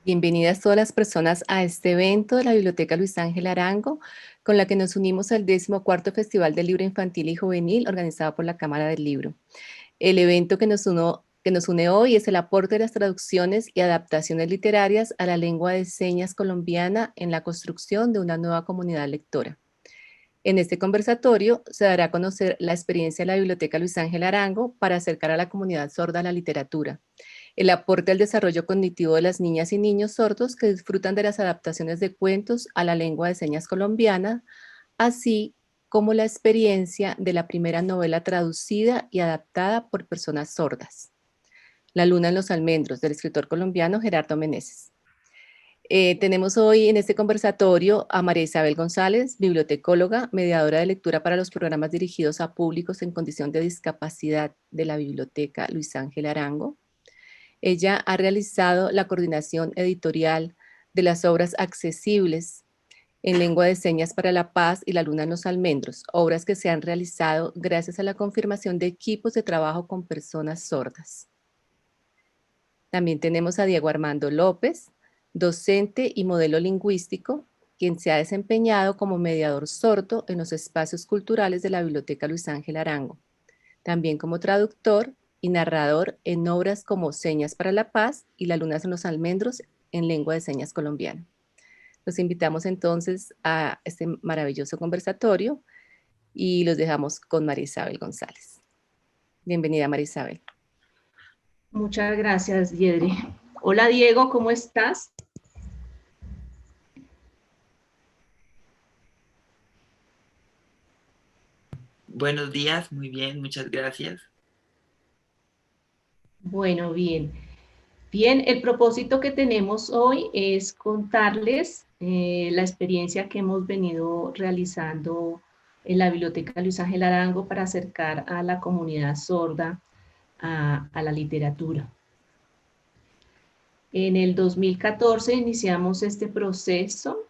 Bienvenidas todas las personas a este evento de la Biblioteca Luis Ángel Arango, con la que nos unimos al 14º Festival del Libro Infantil y Juvenil organizado por la Cámara del Libro. El evento que nos une hoy es el aporte de las traducciones y adaptaciones literarias a la lengua de señas colombiana en la construcción de una nueva comunidad lectora. En este conversatorio se dará a conocer la experiencia de la Biblioteca Luis Ángel Arango para acercar a la comunidad sorda a la literatura, el aporte al desarrollo cognitivo de las niñas y niños sordos que disfrutan de las adaptaciones de cuentos a la lengua de señas colombiana, así como la experiencia de la primera novela traducida y adaptada por personas sordas, La luna en los almendros, del escritor colombiano Gerardo Meneses. Tenemos hoy en este conversatorio a María Isabel González, bibliotecóloga, mediadora de lectura para los programas dirigidos a públicos en condición de discapacidad de la Biblioteca Luis Ángel Arango. Ella ha realizado la coordinación editorial de las obras accesibles en lengua de señas para la paz y La luna en los almendros, obras que se han realizado gracias a la confirmación de equipos de trabajo con personas sordas. También tenemos a Diego Armando López, docente y modelo lingüístico, quien se ha desempeñado como mediador sordo en los espacios culturales de la Biblioteca Luis Ángel Arango, también como traductor y narrador en obras como Señas para la Paz y La luna en los almendros en lengua de señas colombiana. Los invitamos entonces a este maravilloso conversatorio y los dejamos con María Isabel González. Bienvenida, María Isabel. Muchas gracias, Yedri. Hola, Diego, ¿cómo estás? Buenos días, muy bien, muchas gracias. Bueno, bien. Bien, el propósito que tenemos hoy es contarles la experiencia que hemos venido realizando en la Biblioteca Luis Ángel Arango para acercar a la comunidad sorda a la literatura. En el 2014 iniciamos este proceso,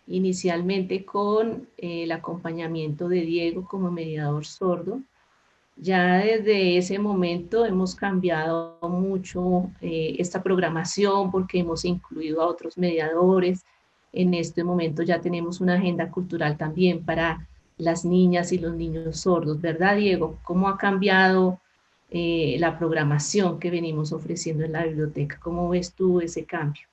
inicialmente con el acompañamiento de Diego como mediador sordo. Ya desde ese momento hemos cambiado mucho esta programación porque hemos incluido a otros mediadores. En este momento ya tenemos una agenda cultural también para las niñas y los niños sordos, ¿verdad, Diego? ¿Cómo ha cambiado la programación que venimos ofreciendo en la biblioteca? ¿Cómo ves tú ese cambio?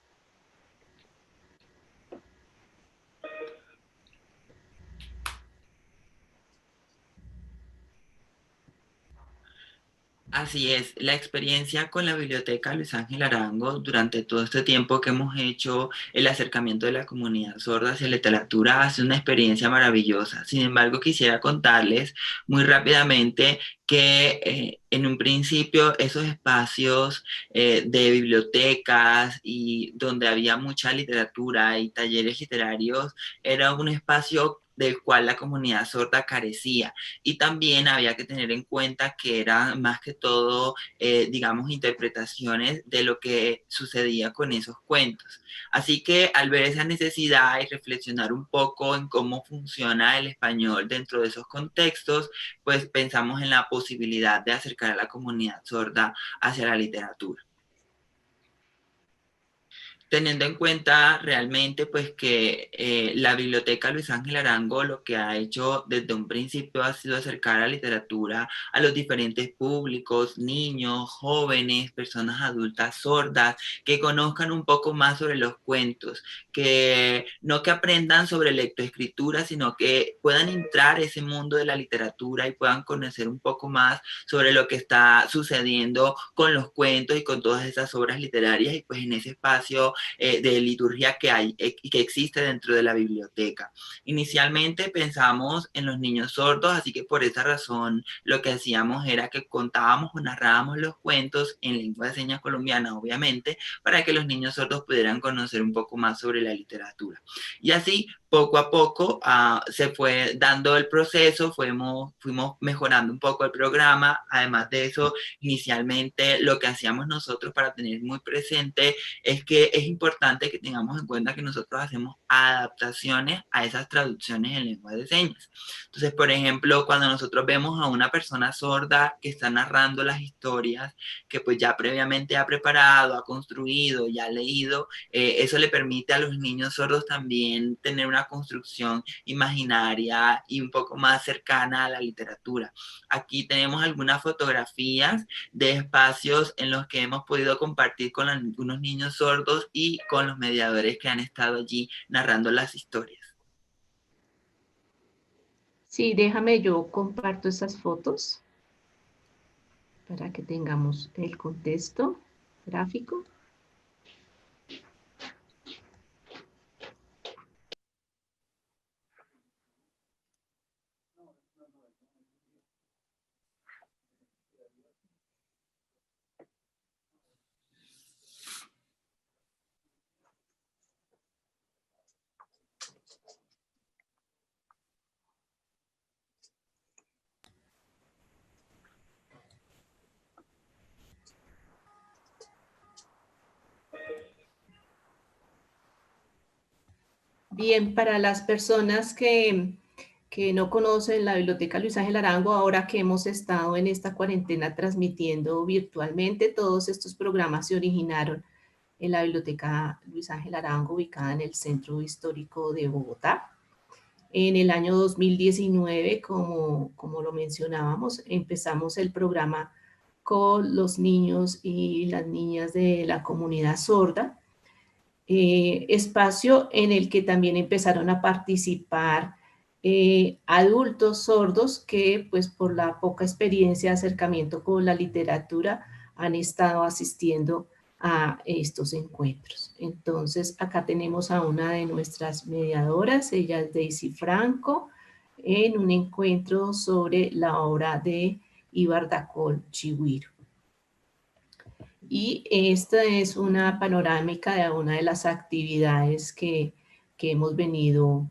Así es, la experiencia con la Biblioteca Luis Ángel Arango durante todo este tiempo que hemos hecho el acercamiento de la comunidad sorda hacia la literatura ha sido una experiencia maravillosa. Sin embargo, quisiera contarles muy rápidamente que en un principio esos espacios de bibliotecas y donde había mucha literatura y talleres literarios era un espacio del cual la comunidad sorda carecía. Y también había que tener en cuenta que eran más que todo, digamos, interpretaciones de lo que sucedía con esos cuentos. Así que al ver esa necesidad y reflexionar un poco en cómo funciona el español dentro de esos contextos, pues pensamos en la posibilidad de acercar a la comunidad sorda hacia la literatura. Teniendo en cuenta realmente pues que la Biblioteca Luis Ángel Arango lo que ha hecho desde un principio ha sido acercar la literatura a los diferentes públicos, niños, jóvenes, personas adultas sordas, que conozcan un poco más sobre los cuentos, que no que aprendan sobre lectoescritura, sino que puedan entrar a ese mundo de la literatura y puedan conocer un poco más sobre lo que está sucediendo con los cuentos y con todas esas obras literarias y pues en ese espacio de liturgia que hay y que existe dentro de la biblioteca. Inicialmente pensamos en los niños sordos, así que por esa razón lo que hacíamos era que contábamos o narrábamos los cuentos en lengua de señas colombiana, obviamente, para que los niños sordos pudieran conocer un poco más sobre la literatura. Y así poco a poco se fue dando el proceso, fuimos mejorando un poco el programa. Además de eso, inicialmente lo que hacíamos nosotros para tener muy presente es que es importante que tengamos en cuenta que nosotros hacemos adaptaciones a esas traducciones en lengua de señas. Entonces, por ejemplo, cuando nosotros vemos a una persona sorda que está narrando las historias que pues ya previamente ha preparado, ha construido, ya ha leído, eso le permite a los niños sordos también tener una construcción imaginaria y un poco más cercana a la literatura. Aquí tenemos algunas fotografías de espacios en los que hemos podido compartir con algunos niños sordos y con los mediadores que han estado allí narrando las historias. Sí, déjame, yo comparto esas fotos para que tengamos el contexto gráfico. Bien, para las personas que no conocen la Biblioteca Luis Ángel Arango, ahora que hemos estado en esta cuarentena transmitiendo virtualmente, todos estos programas se originaron en la Biblioteca Luis Ángel Arango, ubicada en el Centro Histórico de Bogotá. En el año 2019, como lo mencionábamos, empezamos el programa con los niños y las niñas de la comunidad sorda, espacio en el que también empezaron a participar adultos sordos que pues por la poca experiencia de acercamiento con la literatura han estado asistiendo a estos encuentros. Entonces acá tenemos a una de nuestras mediadoras, ella es Daisy Franco, en un encuentro sobre la obra de Ibar Dacol Chihuiro. Y esta es una panorámica de una de las actividades que hemos venido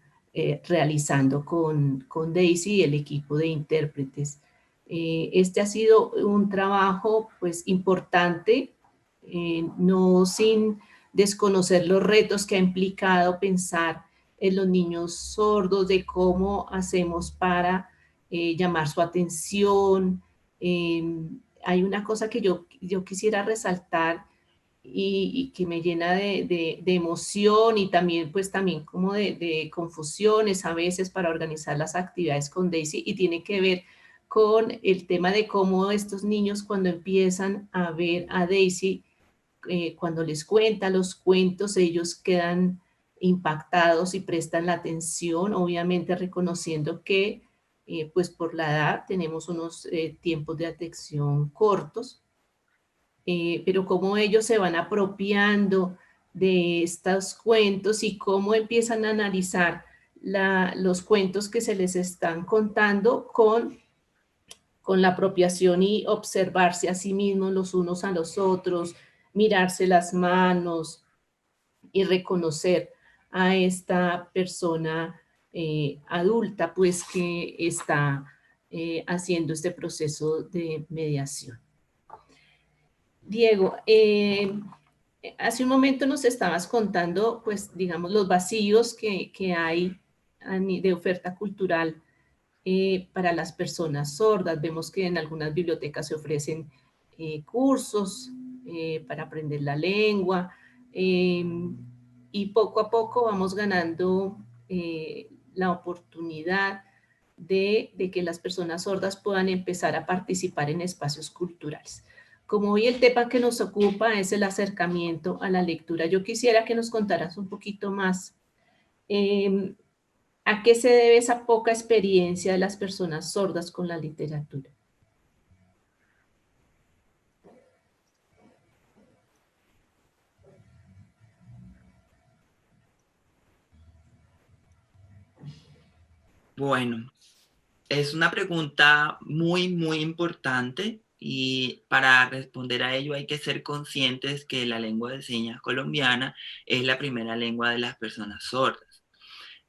realizando con Daisy y el equipo de intérpretes. Este ha sido un trabajo pues importante, no sin desconocer los retos que ha implicado pensar en los niños sordos, de cómo hacemos para llamar su atención. Hay una cosa que yo quisiera resaltar y que me llena de emoción y también pues también como de confusiones a veces para organizar las actividades con Daisy, y tiene que ver con el tema de cómo estos niños cuando empiezan a ver a Daisy, cuando les cuenta los cuentos, ellos quedan impactados y prestan la atención, obviamente reconociendo que pues por la edad tenemos unos tiempos de atención cortos, pero cómo ellos se van apropiando de estos cuentos y cómo empiezan a analizar los cuentos que se les están contando con la apropiación y observarse a sí mismos los unos a los otros, mirarse las manos y reconocer a esta persona adulta pues que está haciendo este proceso de mediación. Diego, hace un momento nos estabas contando, pues, digamos, los vacíos que hay de oferta cultural para las personas sordas. Vemos que en algunas bibliotecas se ofrecen cursos para aprender la lengua, y poco a poco vamos ganando la oportunidad de que las personas sordas puedan empezar a participar en espacios culturales. Como hoy el tema que nos ocupa es el acercamiento a la lectura, yo quisiera que nos contaras un poquito más ¿a qué se debe esa poca experiencia de las personas sordas con la literatura? Bueno, es una pregunta muy importante, y para responder a ello hay que ser conscientes que la lengua de señas colombiana es la primera lengua de las personas sordas.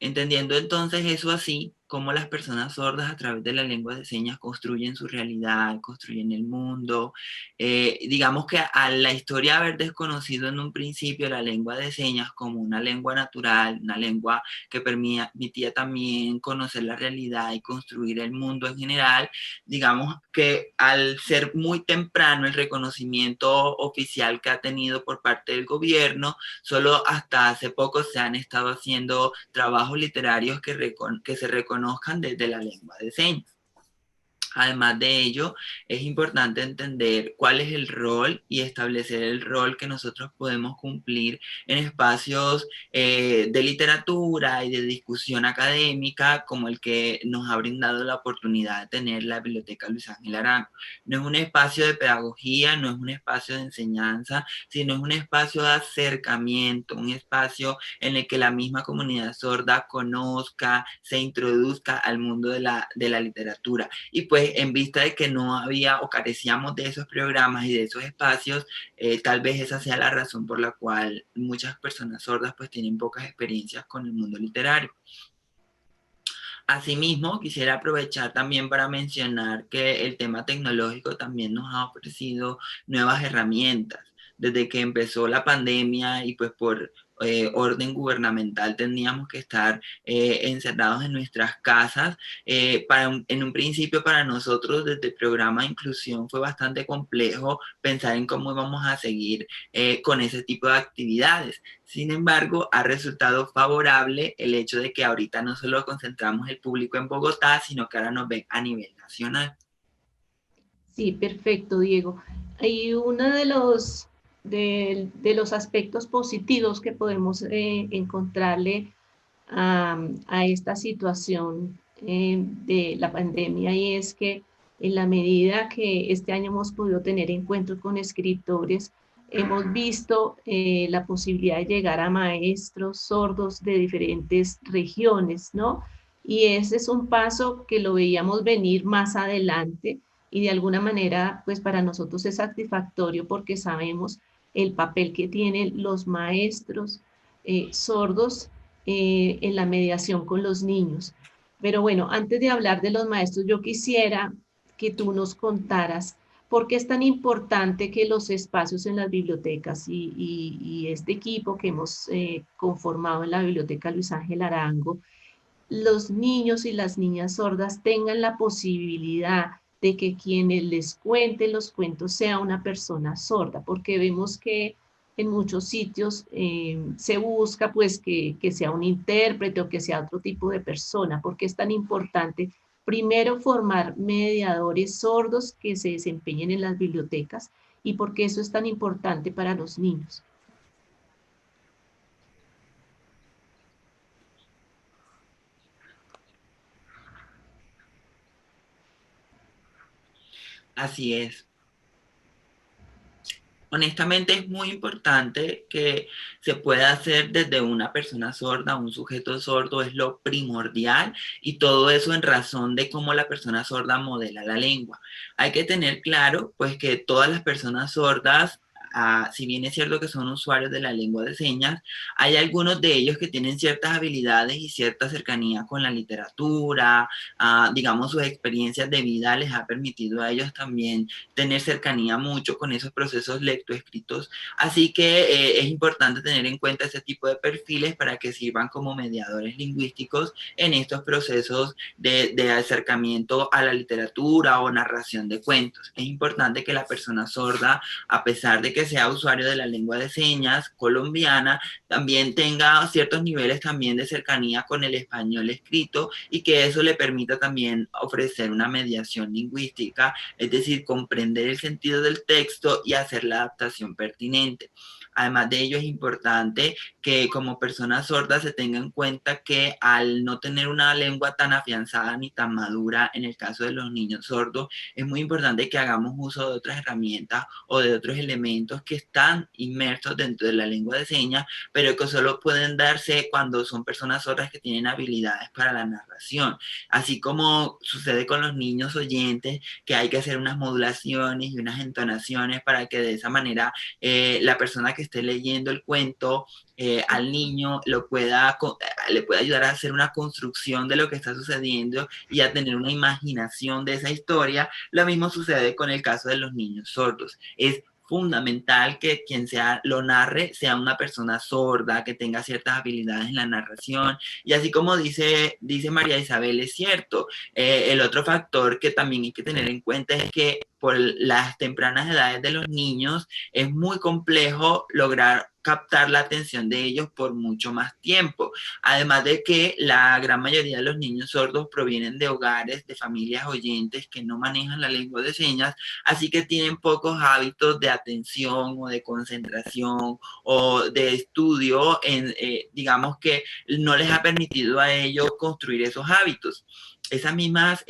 Entendiendo entonces eso así, cómo las personas sordas a través de la lengua de señas construyen su realidad, construyen el mundo. Digamos que a la historia haber desconocido en un principio la lengua de señas como una lengua natural, una lengua que permitía también conocer la realidad y construir el mundo en general, digamos que al ser muy temprano el reconocimiento oficial que ha tenido por parte del gobierno, solo hasta hace poco se han estado haciendo trabajos literarios que se reconozcan desde la lengua de señas. Además de ello, es importante entender cuál es el rol y establecer el rol que nosotros podemos cumplir en espacios de literatura y de discusión académica como el que nos ha brindado la oportunidad de tener la Biblioteca Luis Ángel Arango. No es un espacio de pedagogía, no es un espacio de enseñanza, sino es un espacio de acercamiento, un espacio en el que la misma comunidad sorda conozca, se introduzca al mundo de la literatura. Y pues en vista de que no había o carecíamos de esos programas y de esos espacios, tal vez esa sea la razón por la cual muchas personas sordas pues tienen pocas experiencias con el mundo literario. Asimismo, quisiera aprovechar también para mencionar que el tema tecnológico también nos ha ofrecido nuevas herramientas. Desde que empezó la pandemia y pues por orden gubernamental teníamos que estar encerrados en nuestras casas. En un principio para nosotros desde el programa de inclusión fue bastante complejo pensar en cómo íbamos a seguir con ese tipo de actividades. Sin embargo, ha resultado favorable el hecho de que ahorita no solo concentramos el público en Bogotá, sino que ahora nos ven a nivel nacional. Sí, perfecto, Diego. Y uno de los aspectos positivos que podemos encontrarle a esta situación de la pandemia y es que en la medida que este año hemos podido tener encuentros con escritores, hemos visto la posibilidad de llegar a maestros sordos de diferentes regiones, ¿no? Y ese es un paso que lo veíamos venir más adelante y de alguna manera, pues para nosotros es satisfactorio porque sabemos el papel que tienen los maestros sordos en la mediación con los niños. Pero bueno, antes de hablar de los maestros, yo quisiera que tú nos contaras por qué es tan importante que los espacios en las bibliotecas y este equipo que hemos conformado en la Biblioteca Luis Ángel Arango, los niños y las niñas sordas tengan la posibilidad de que quienes les cuente los cuentos sea una persona sorda, porque vemos que en muchos sitios se busca pues que sea un intérprete o que sea otro tipo de persona, porque es tan importante primero formar mediadores sordos que se desempeñen en las bibliotecas y porque eso es tan importante para los niños. Así es. Honestamente es muy importante que se pueda hacer desde una persona sorda, un sujeto sordo es lo primordial y todo eso en razón de cómo la persona sorda modela la lengua. Hay que tener claro pues que todas las personas sordas, si bien es cierto que son usuarios de la lengua de señas, hay algunos de ellos que tienen ciertas habilidades y cierta cercanía con la literatura, digamos sus experiencias de vida les ha permitido a ellos también tener cercanía mucho con esos procesos lectoescritos. Así que es importante tener en cuenta ese tipo de perfiles para que sirvan como mediadores lingüísticos en estos procesos de acercamiento a la literatura o narración de cuentos. Es importante que la persona sorda, a pesar de que sea usuario de la lengua de señas colombiana, también tenga ciertos niveles también de cercanía con el español escrito y que eso le permita también ofrecer una mediación lingüística, es decir, comprender el sentido del texto y hacer la adaptación pertinente. Además de ello, es importante que como persona sorda se tenga en cuenta que al no tener una lengua tan afianzada ni tan madura, en el caso de los niños sordos, es muy importante que hagamos uso de otras herramientas o de otros elementos que están inmersos dentro de la lengua de señas, pero que solo pueden darse cuando son personas sordas que tienen habilidades para la narración. Así como sucede con los niños oyentes, que hay que hacer unas modulaciones y unas entonaciones para que de esa manera la persona que que esté leyendo el cuento al niño le pueda ayudar a hacer una construcción de lo que está sucediendo y a tener una imaginación de esa historia. Lo mismo sucede con el caso de los niños sordos. Es fundamental que quien lo narre sea una persona sorda, que tenga ciertas habilidades en la narración. Y así como dice María Isabel, es cierto, el otro factor que también hay que tener en cuenta es que por las tempranas edades de los niños es muy complejo lograr captar la atención de ellos por mucho más tiempo. Además de que la gran mayoría de los niños sordos provienen de hogares, de familias oyentes que no manejan la lengua de señas, así que tienen pocos hábitos de atención o de concentración o de estudio, digamos que no les ha permitido a ellos construir esos hábitos. Esas mismas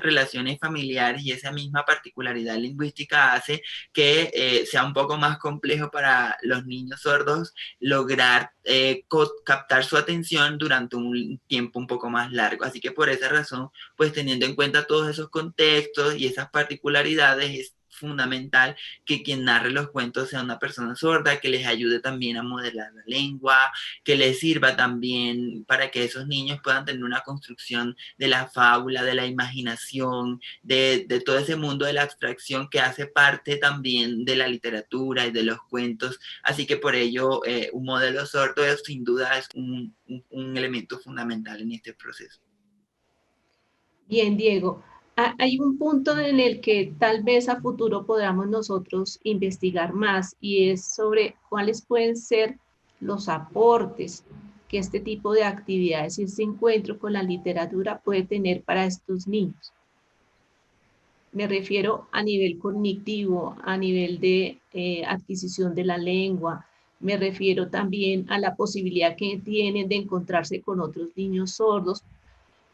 relaciones familiares y esa misma particularidad lingüística hace que sea un poco más complejo para los niños sordos lograr captar su atención durante un tiempo un poco más largo. Así que por esa razón, pues teniendo en cuenta todos esos contextos y esas particularidades, es fundamental que quien narre los cuentos sea una persona sorda, que les ayude también a modelar la lengua, que les sirva también para que esos niños puedan tener una construcción de la fábula, de la imaginación, de todo ese mundo de la abstracción que hace parte también de la literatura y de los cuentos. Así que por ello un modelo sordo sin duda es un elemento fundamental en este proceso. Bien, Diego. Hay un punto en el que tal vez a futuro podamos nosotros investigar más y es sobre cuáles pueden ser los aportes que este tipo de actividades y este encuentro con la literatura puede tener para estos niños. Me refiero a nivel cognitivo, a nivel de adquisición de la lengua. Me refiero también a la posibilidad que tienen de encontrarse con otros niños sordos,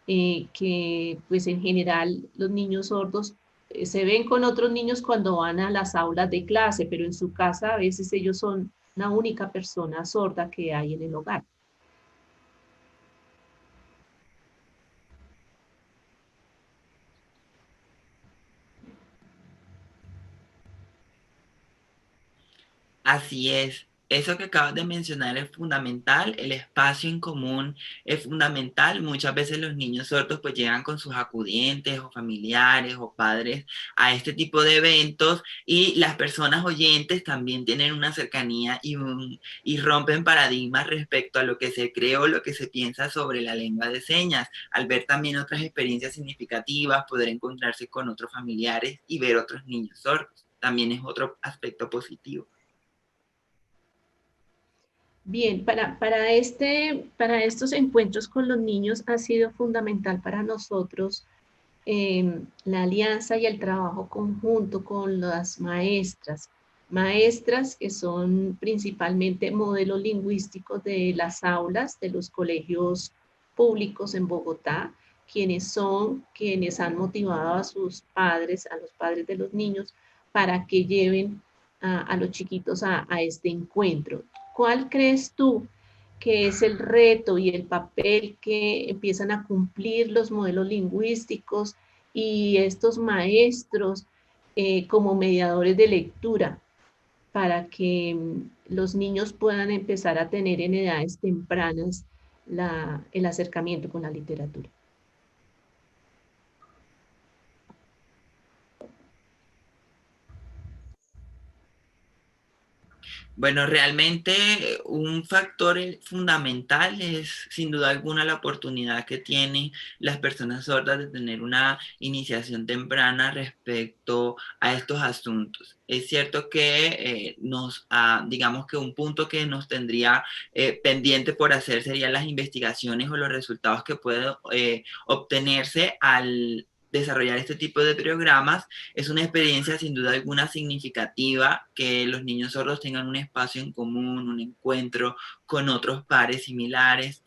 que pues en general los niños sordos se ven con otros niños cuando van a las aulas de clase, pero en su casa a veces ellos son la única persona sorda que hay en el hogar. Así es. Eso que acabas de mencionar es fundamental, el espacio en común es fundamental. Muchas veces los niños sordos pues llegan con sus acudientes o familiares o padres a este tipo de eventos y las personas oyentes también tienen una cercanía y rompen paradigmas respecto a lo que se cree o lo que se piensa sobre la lengua de señas. Al ver también otras experiencias significativas, poder encontrarse con otros familiares y ver otros niños sordos, también es otro aspecto positivo. Bien, para estos encuentros con los niños ha sido fundamental para nosotros la alianza y el trabajo conjunto con las maestras que son principalmente modelos lingüísticos de las aulas de los colegios públicos en Bogotá, quienes han motivado a sus padres, a los padres de los niños, para que lleven a los chiquitos a este encuentro. ¿Cuál crees tú que es el reto y el papel que empiezan a cumplir los modelos lingüísticos y estos maestros como mediadores de lectura para que los niños puedan empezar a tener en edades tempranas el acercamiento con la literatura? Bueno, realmente un factor fundamental es sin duda alguna la oportunidad que tienen las personas sordas de tener una iniciación temprana respecto a estos asuntos. Es cierto que digamos que un punto que nos tendría pendiente por hacer serían las investigaciones o los resultados que pueden obtenerse al desarrollar este tipo de programas. Es una experiencia sin duda alguna significativa que los niños sordos tengan un espacio en común, un encuentro con otros pares similares.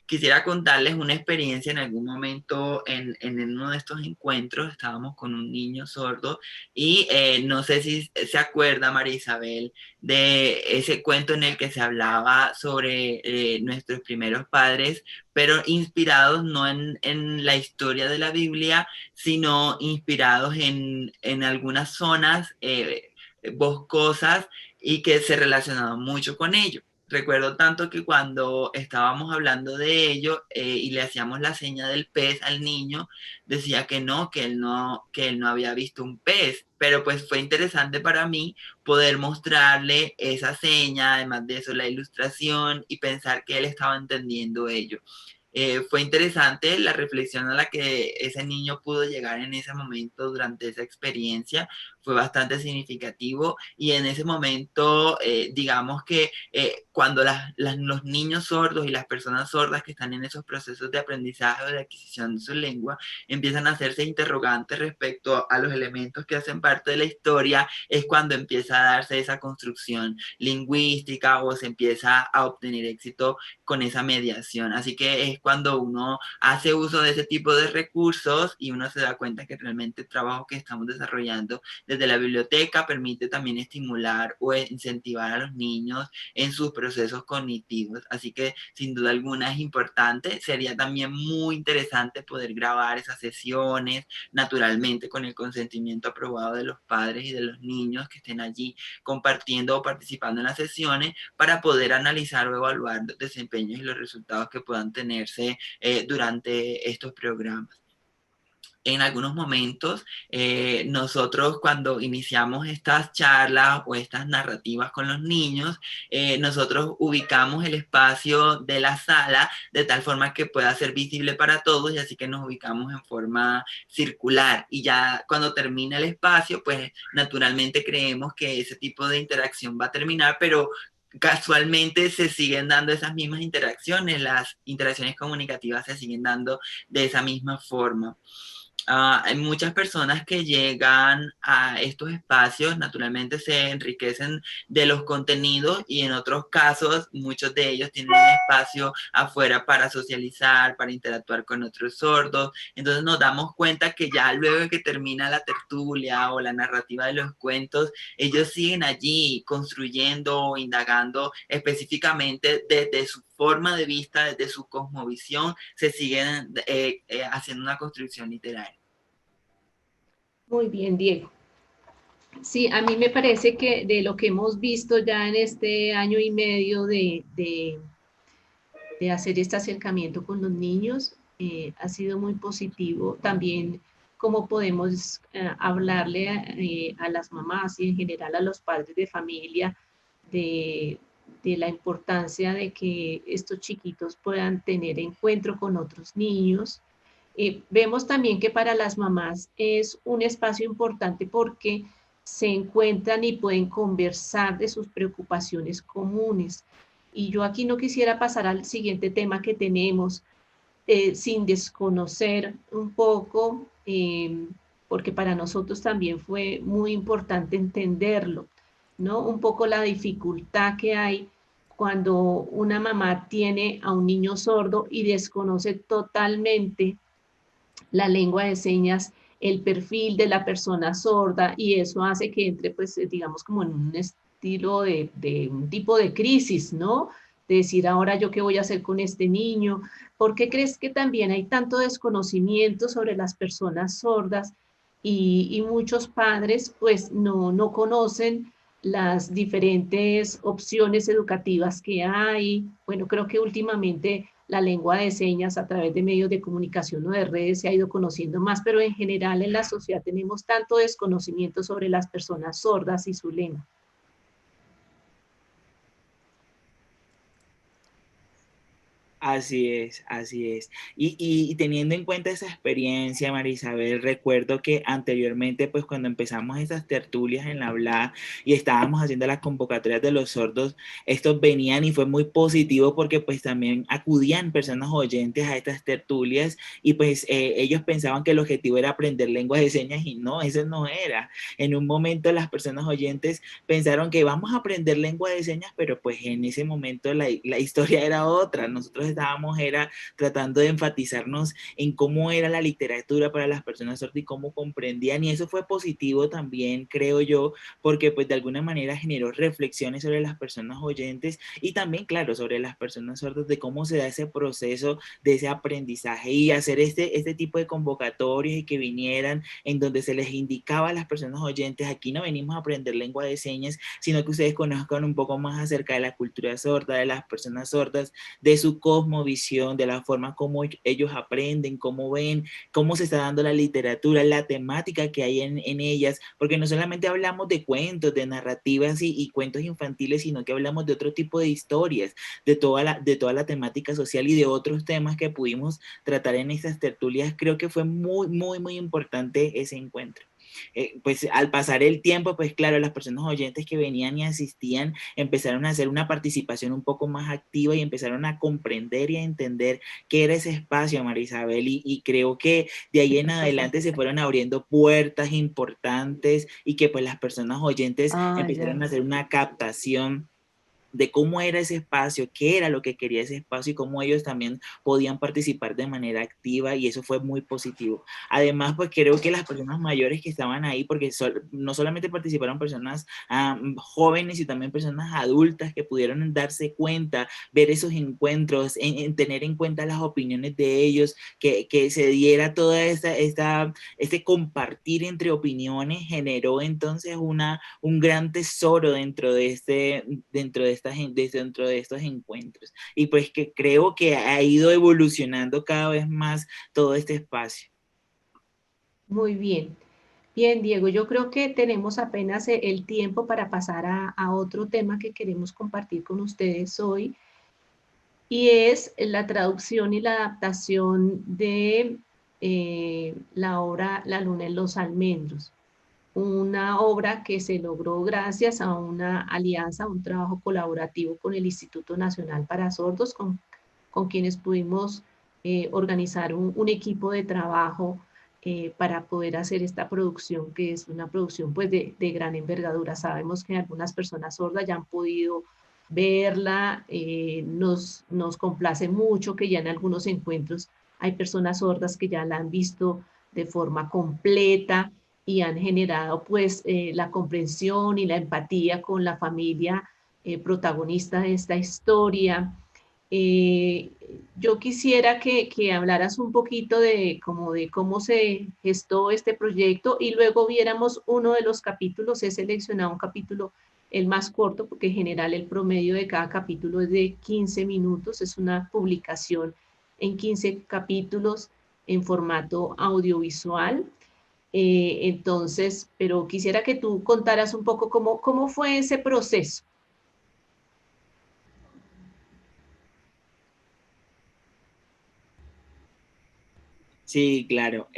Quisiera contarles una experiencia en algún momento en uno de estos encuentros. Estábamos con un niño sordo y no sé si se acuerda, María Isabel, de ese cuento en el que se hablaba sobre nuestros primeros padres, pero inspirados no en la historia de la Biblia, sino inspirados en algunas zonas boscosas y que se relacionaba mucho con ello. Recuerdo tanto que cuando estábamos hablando de ello y le hacíamos la seña del pez al niño, decía que él no había visto un pez, pero pues fue interesante para mí poder mostrarle esa seña, además de eso la ilustración y pensar que él estaba entendiendo ello. Fue interesante la reflexión a la que ese niño pudo llegar en ese momento durante esa experiencia, fue bastante significativo y en ese momento, digamos que cuando los niños sordos y las personas sordas que están en esos procesos de aprendizaje o de adquisición de su lengua empiezan a hacerse interrogantes respecto a los elementos que hacen parte de la historia, es cuando empieza a darse esa construcción lingüística o se empieza a obtener éxito con esa mediación. Así que es cuando uno hace uso de ese tipo de recursos y uno se da cuenta que realmente el trabajo que estamos desarrollando desde la biblioteca permite también estimular o incentivar a los niños en sus procesos cognitivos. Así que sin duda alguna es importante. Sería también muy interesante poder grabar esas sesiones, naturalmente con el consentimiento aprobado de los padres y de los niños que estén allí compartiendo o participando en las sesiones para poder analizar o evaluar los desempeños y los resultados que puedan tenerse durante estos programas. En algunos momentos, nosotros cuando iniciamos estas charlas o estas narrativas con los niños, nosotros ubicamos el espacio de la sala de tal forma que pueda ser visible para todos y así que nos ubicamos en forma circular. Y ya cuando termina el espacio, pues naturalmente creemos que ese tipo de interacción va a terminar, pero casualmente se siguen dando esas mismas interacciones, las interacciones comunicativas se siguen dando de esa misma forma. Hay muchas personas que llegan a estos espacios, naturalmente se enriquecen de los contenidos y en otros casos muchos de ellos tienen un espacio afuera para socializar, para interactuar con otros sordos. Entonces nos damos cuenta que ya luego de que termina la tertulia o la narrativa de los cuentos, ellos siguen allí construyendo o indagando específicamente desde su forma de vista, desde su cosmovisión, se siguen haciendo una construcción literaria. Muy bien, Diego. Sí, a mí me parece que de lo que hemos visto ya en este año y medio de hacer este acercamiento con los niños, ha sido muy positivo. También cómo podemos hablarle a las mamás y en general a los padres de familia de la importancia de que estos chiquitos puedan tener encuentro con otros niños. Vemos también que para las mamás es un espacio importante porque se encuentran y pueden conversar de sus preocupaciones comunes. Y yo aquí no quisiera pasar al siguiente tema que tenemos, sin desconocer un poco, porque para nosotros también fue muy importante entenderlo, ¿no? Un poco la dificultad que hay cuando una mamá tiene a un niño sordo y desconoce totalmente la lengua de señas, el perfil de la persona sorda, y eso hace que entre, pues, digamos, como en un estilo de un tipo de crisis, ¿no? De decir, ahora yo qué voy a hacer con este niño. ¿Por qué crees que también hay tanto desconocimiento sobre las personas sordas y muchos padres, pues, no conocen las diferentes opciones educativas que hay? Bueno, creo que últimamente la lengua de señas a través de medios de comunicación o de redes se ha ido conociendo más, pero en general en la sociedad tenemos tanto desconocimiento sobre las personas sordas y su lengua. Así es, así es. Y teniendo en cuenta esa experiencia, María Isabel, recuerdo que anteriormente, pues cuando empezamos esas tertulias en la Bla y estábamos haciendo las convocatorias de los sordos, estos venían y fue muy positivo porque pues también acudían personas oyentes a estas tertulias y pues ellos pensaban que el objetivo era aprender lenguas de señas y no, eso no era. En un momento las personas oyentes pensaron que vamos a aprender lengua de señas, pero pues en ese momento la historia era otra. Nosotros estábamos era tratando de enfatizarnos en cómo era la literatura para las personas sordas y cómo comprendían, y eso fue positivo también, creo yo, porque pues de alguna manera generó reflexiones sobre las personas oyentes y también, claro, sobre las personas sordas, de cómo se da ese proceso de ese aprendizaje y hacer este tipo de convocatorias y que vinieran en donde se les indicaba a las personas oyentes, aquí no venimos a aprender lengua de señas, sino que ustedes conozcan un poco más acerca de la cultura sorda, de las personas sordas, de su cosmovisión, de la forma como ellos aprenden, cómo ven, cómo se está dando la literatura, la temática que hay en ellas, porque no solamente hablamos de cuentos, de narrativas y cuentos infantiles, sino que hablamos de otro tipo de historias, de toda la temática social y de otros temas que pudimos tratar en estas tertulias. Creo que fue muy, muy, muy importante ese encuentro. Pues al pasar el tiempo, pues claro, las personas oyentes que venían y asistían empezaron a hacer una participación un poco más activa y empezaron a comprender y a entender qué era ese espacio, María Isabel, y creo que de ahí en adelante se fueron abriendo puertas importantes y que pues las personas oyentes Ah, empezaron a ya. hacer una captación de cómo era ese espacio, qué era lo que quería ese espacio y cómo ellos también podían participar de manera activa, y eso fue muy positivo. Además, pues creo que las personas mayores que estaban ahí, porque no solamente participaron personas jóvenes y también personas adultas que pudieron darse cuenta, ver esos encuentros, en tener en cuenta las opiniones de ellos, que se diera toda este compartir entre opiniones, generó entonces un gran tesoro dentro de estos encuentros. Y pues que creo que ha ido evolucionando cada vez más todo este espacio. Muy bien. Bien, Diego, yo creo que tenemos apenas el tiempo para pasar a otro tema que queremos compartir con ustedes hoy, y es la traducción y la adaptación de la obra La luna en los almendros, una obra que se logró gracias a una alianza, un trabajo colaborativo con el Instituto Nacional para Sordos, con quienes pudimos organizar un equipo de trabajo para poder hacer esta producción, que es una producción pues de gran envergadura. Sabemos que algunas personas sordas ya han podido verla, nos complace mucho que ya en algunos encuentros hay personas sordas que ya la han visto de forma completa y han generado pues la comprensión y la empatía con la familia protagonista de esta historia. Eh, yo quisiera que hablaras un poquito de cómo se gestó este proyecto y luego viéramos uno de los capítulos. He seleccionado un capítulo el más corto, porque en general el promedio de cada capítulo es de 15 minutos, es una publicación en 15 capítulos en formato audiovisual. Entonces, pero quisiera que tú contaras un poco cómo fue ese proceso. Sí, claro.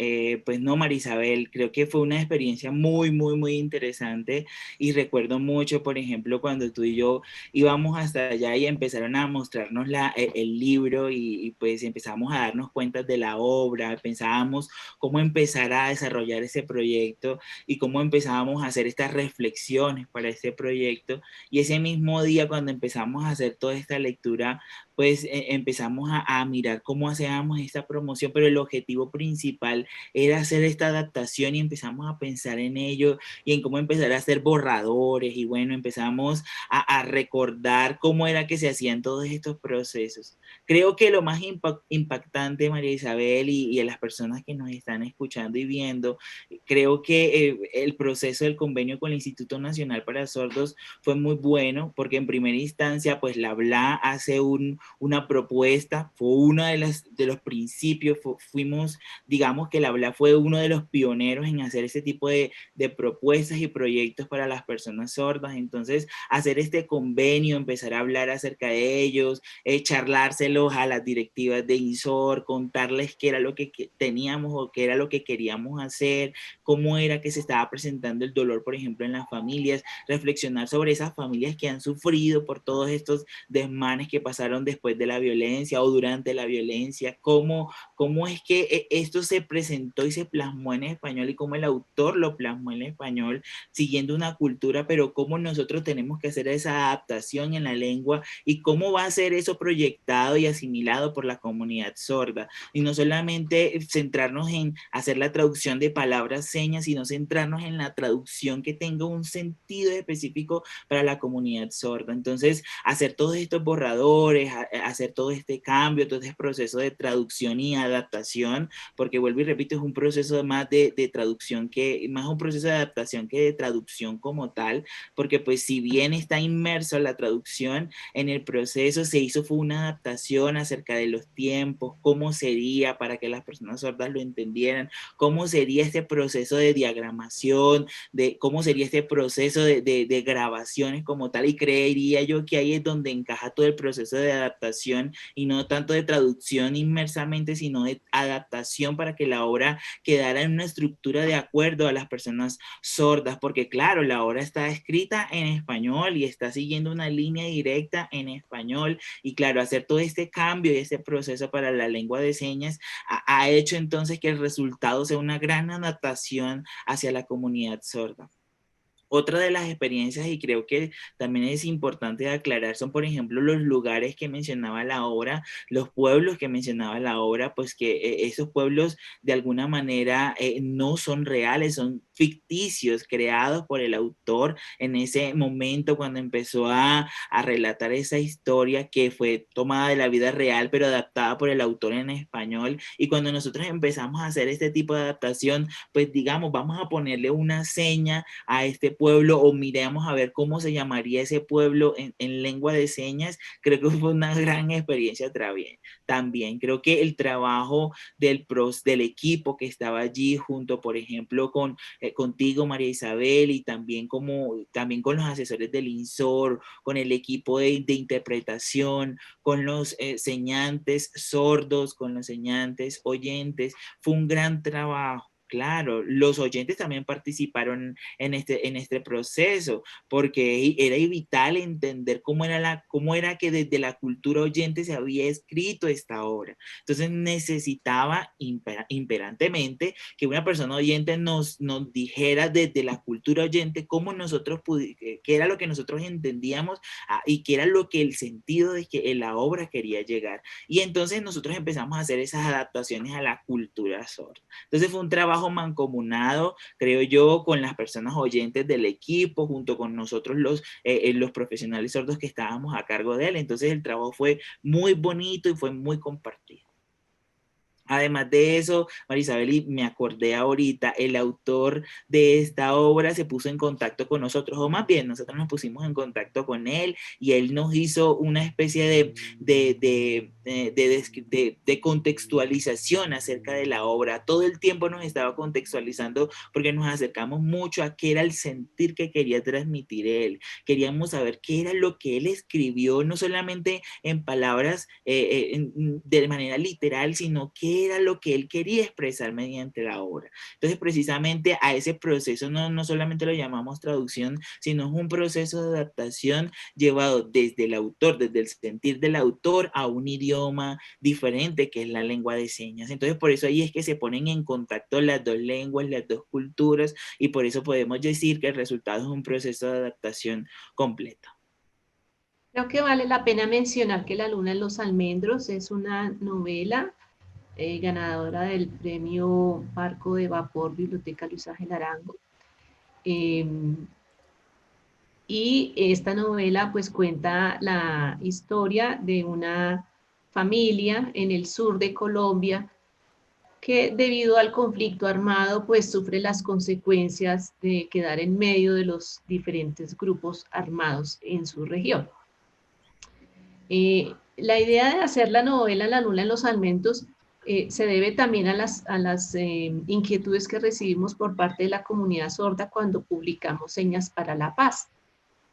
Pues no, Marisabel, creo que fue una experiencia muy, muy, muy interesante y recuerdo mucho, por ejemplo, cuando tú y yo íbamos hasta allá y empezaron a mostrarnos el libro y pues empezamos a darnos cuenta de la obra, pensábamos cómo empezar a desarrollar ese proyecto y cómo empezábamos a hacer estas reflexiones para este proyecto, y ese mismo día cuando empezamos a hacer toda esta lectura, pues empezamos a mirar cómo hacíamos esta promoción, pero el objetivo principal era hacer esta adaptación y empezamos a pensar en ello y en cómo empezar a hacer borradores y bueno, empezamos a recordar cómo era que se hacían todos estos procesos. Creo que lo más impactante, María Isabel, y a las personas que nos están escuchando y viendo, creo que el proceso del convenio con el Instituto Nacional para Sordos fue muy bueno porque en primera instancia, pues la BLA hace una propuesta, fue uno de los principios, fuimos, digamos que la BLA fue uno de los pioneros en hacer ese tipo de propuestas y proyectos para las personas sordas. Entonces, hacer este convenio, empezar a hablar acerca de ellos, charlárselos a las directivas de INSOR, contarles qué era lo que teníamos o qué era lo que queríamos hacer, cómo era que se estaba presentando el dolor, por ejemplo, en las familias, reflexionar sobre esas familias que han sufrido por todos estos desmanes que pasaron después de la violencia o durante la violencia, cómo es que esto se presentó y se plasmó en español y cómo el autor lo plasmó en español siguiendo una cultura, pero cómo nosotros tenemos que hacer esa adaptación en la lengua y cómo va a ser eso proyectado y asimilado por la comunidad sorda. Y no solamente centrarnos en hacer la traducción de palabras señas, sino centrarnos en la traducción que tenga un sentido específico para la comunidad sorda. Entonces, hacer todos estos borradores, hacer todo este cambio, todo este proceso de traducción y adaptación, porque vuelvo y repito, es un proceso más de traducción que, más un proceso de adaptación que de traducción como tal, porque pues si bien está inmerso la traducción, en el proceso se hizo fue una adaptación acerca de los tiempos, cómo sería para que las personas sordas lo entendieran, cómo sería este proceso de diagramación, de cómo sería este proceso de grabaciones como tal, y creería yo que ahí es donde encaja todo el proceso de adaptación y no tanto de traducción inmersamente, sino de adaptación para que la obra quedara en una estructura de acuerdo a las personas sordas, porque claro, la obra está escrita en español y está siguiendo una línea directa en español, y claro, hacer todo este cambio y este proceso para la lengua de señas ha hecho entonces que el resultado sea una gran adaptación hacia la comunidad sorda. Otra de las experiencias, y creo que también es importante aclarar, son por ejemplo los lugares que mencionaba la obra, los pueblos que mencionaba la obra, pues que esos pueblos de alguna manera no son reales, son ficticios, creados por el autor en ese momento cuando empezó a relatar esa historia que fue tomada de la vida real, pero adaptada por el autor en español. Y cuando nosotros empezamos a hacer este tipo de adaptación, pues digamos, vamos a ponerle una seña a este pueblo o miremos a ver cómo se llamaría ese pueblo en lengua de señas. Creo que fue una gran experiencia también. Creo que el trabajo del equipo que estaba allí junto, por ejemplo, contigo, María Isabel, y también con los asesores del INSOR, con el equipo de interpretación, con los señantes sordos, con los señantes oyentes, fue un gran trabajo. Claro, los oyentes también participaron en este proceso, porque era vital entender cómo era que desde la cultura oyente se había escrito esta obra. Entonces necesitaba imperantemente que una persona oyente nos dijera desde la cultura oyente cómo nosotros qué era lo que nosotros entendíamos y qué era lo que el sentido de que la obra quería llegar. Y entonces nosotros empezamos a hacer esas adaptaciones a la cultura sorda. Entonces fue un trabajo mancomunado, creo yo, con las personas oyentes del equipo, junto con nosotros los profesionales sordos que estábamos a cargo de él. Entonces el trabajo fue muy bonito y fue muy compartido. Además de eso, Marisabel, y me acordé ahorita, el autor de esta obra se puso en contacto con nosotros, o más bien nosotros nos pusimos en contacto con él y él nos hizo una especie de contextualización acerca de la obra. Todo el tiempo nos estaba contextualizando porque nos acercamos mucho a qué era el sentir que quería transmitir él. Queríamos saber qué era lo que él escribió, no solamente en palabras de manera literal, sino qué era lo que él quería expresar mediante la obra. Entonces, precisamente a ese proceso no solamente lo llamamos traducción, sino es un proceso de adaptación llevado desde el autor, desde el sentir del autor a un idioma diferente que es la lengua de señas. Entonces, por eso ahí es que se ponen en contacto las dos lenguas, las dos culturas, y por eso podemos decir que el resultado es un proceso de adaptación completo. Creo que vale la pena mencionar que La Luna en los Almendros es una novela ganadora del premio Barco de Vapor Biblioteca Luis Ángel Arango. Y esta novela pues cuenta la historia de una familia en el sur de Colombia que debido al conflicto armado pues sufre las consecuencias de quedar en medio de los diferentes grupos armados en su región. La idea de hacer la novela La Luna en los Almendros se debe también a las inquietudes que recibimos por parte de la comunidad sorda cuando publicamos Señas para la Paz,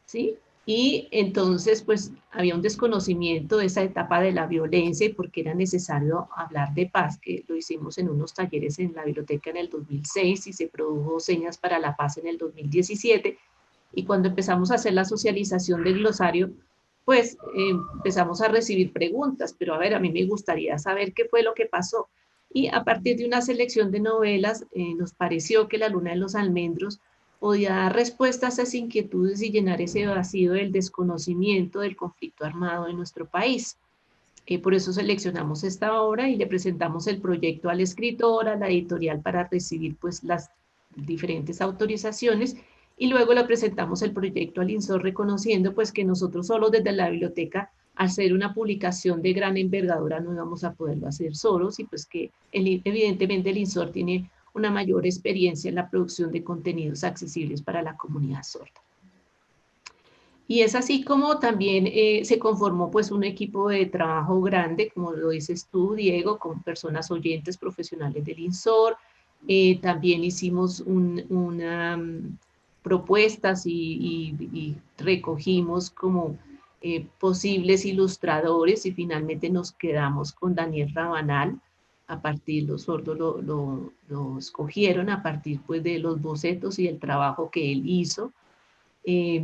¿sí? Y entonces, pues, había un desconocimiento de esa etapa de la violencia y porque era necesario hablar de paz, que lo hicimos en unos talleres en la biblioteca en el 2006 y se produjo Señas para la Paz en el 2017. Y cuando empezamos a hacer la socialización del glosario, pues empezamos a recibir preguntas, pero a ver, a mí me gustaría saber qué fue lo que pasó. Y a partir de una selección de novelas, nos pareció que La Luna de los Almendros podía dar respuesta a esas inquietudes y llenar ese vacío del desconocimiento del conflicto armado en nuestro país. Por eso seleccionamos esta obra y le presentamos el proyecto al escritor, a la editorial para recibir pues las diferentes autorizaciones y luego le presentamos el proyecto al INSOR reconociendo pues que nosotros solo desde la biblioteca al ser una publicación de gran envergadura no íbamos a poderlo hacer solos y pues que evidentemente el INSOR tiene una mayor experiencia en la producción de contenidos accesibles para la comunidad sorda. Y es así como también se conformó pues un equipo de trabajo grande, como lo dices tú, Diego, con personas oyentes profesionales del INSOR. También hicimos una propuestas y recogimos como posibles ilustradores y finalmente nos quedamos con Daniel Rabanal. A partir, los sordos lo escogieron a partir pues de los bocetos y el trabajo que él hizo. Eh,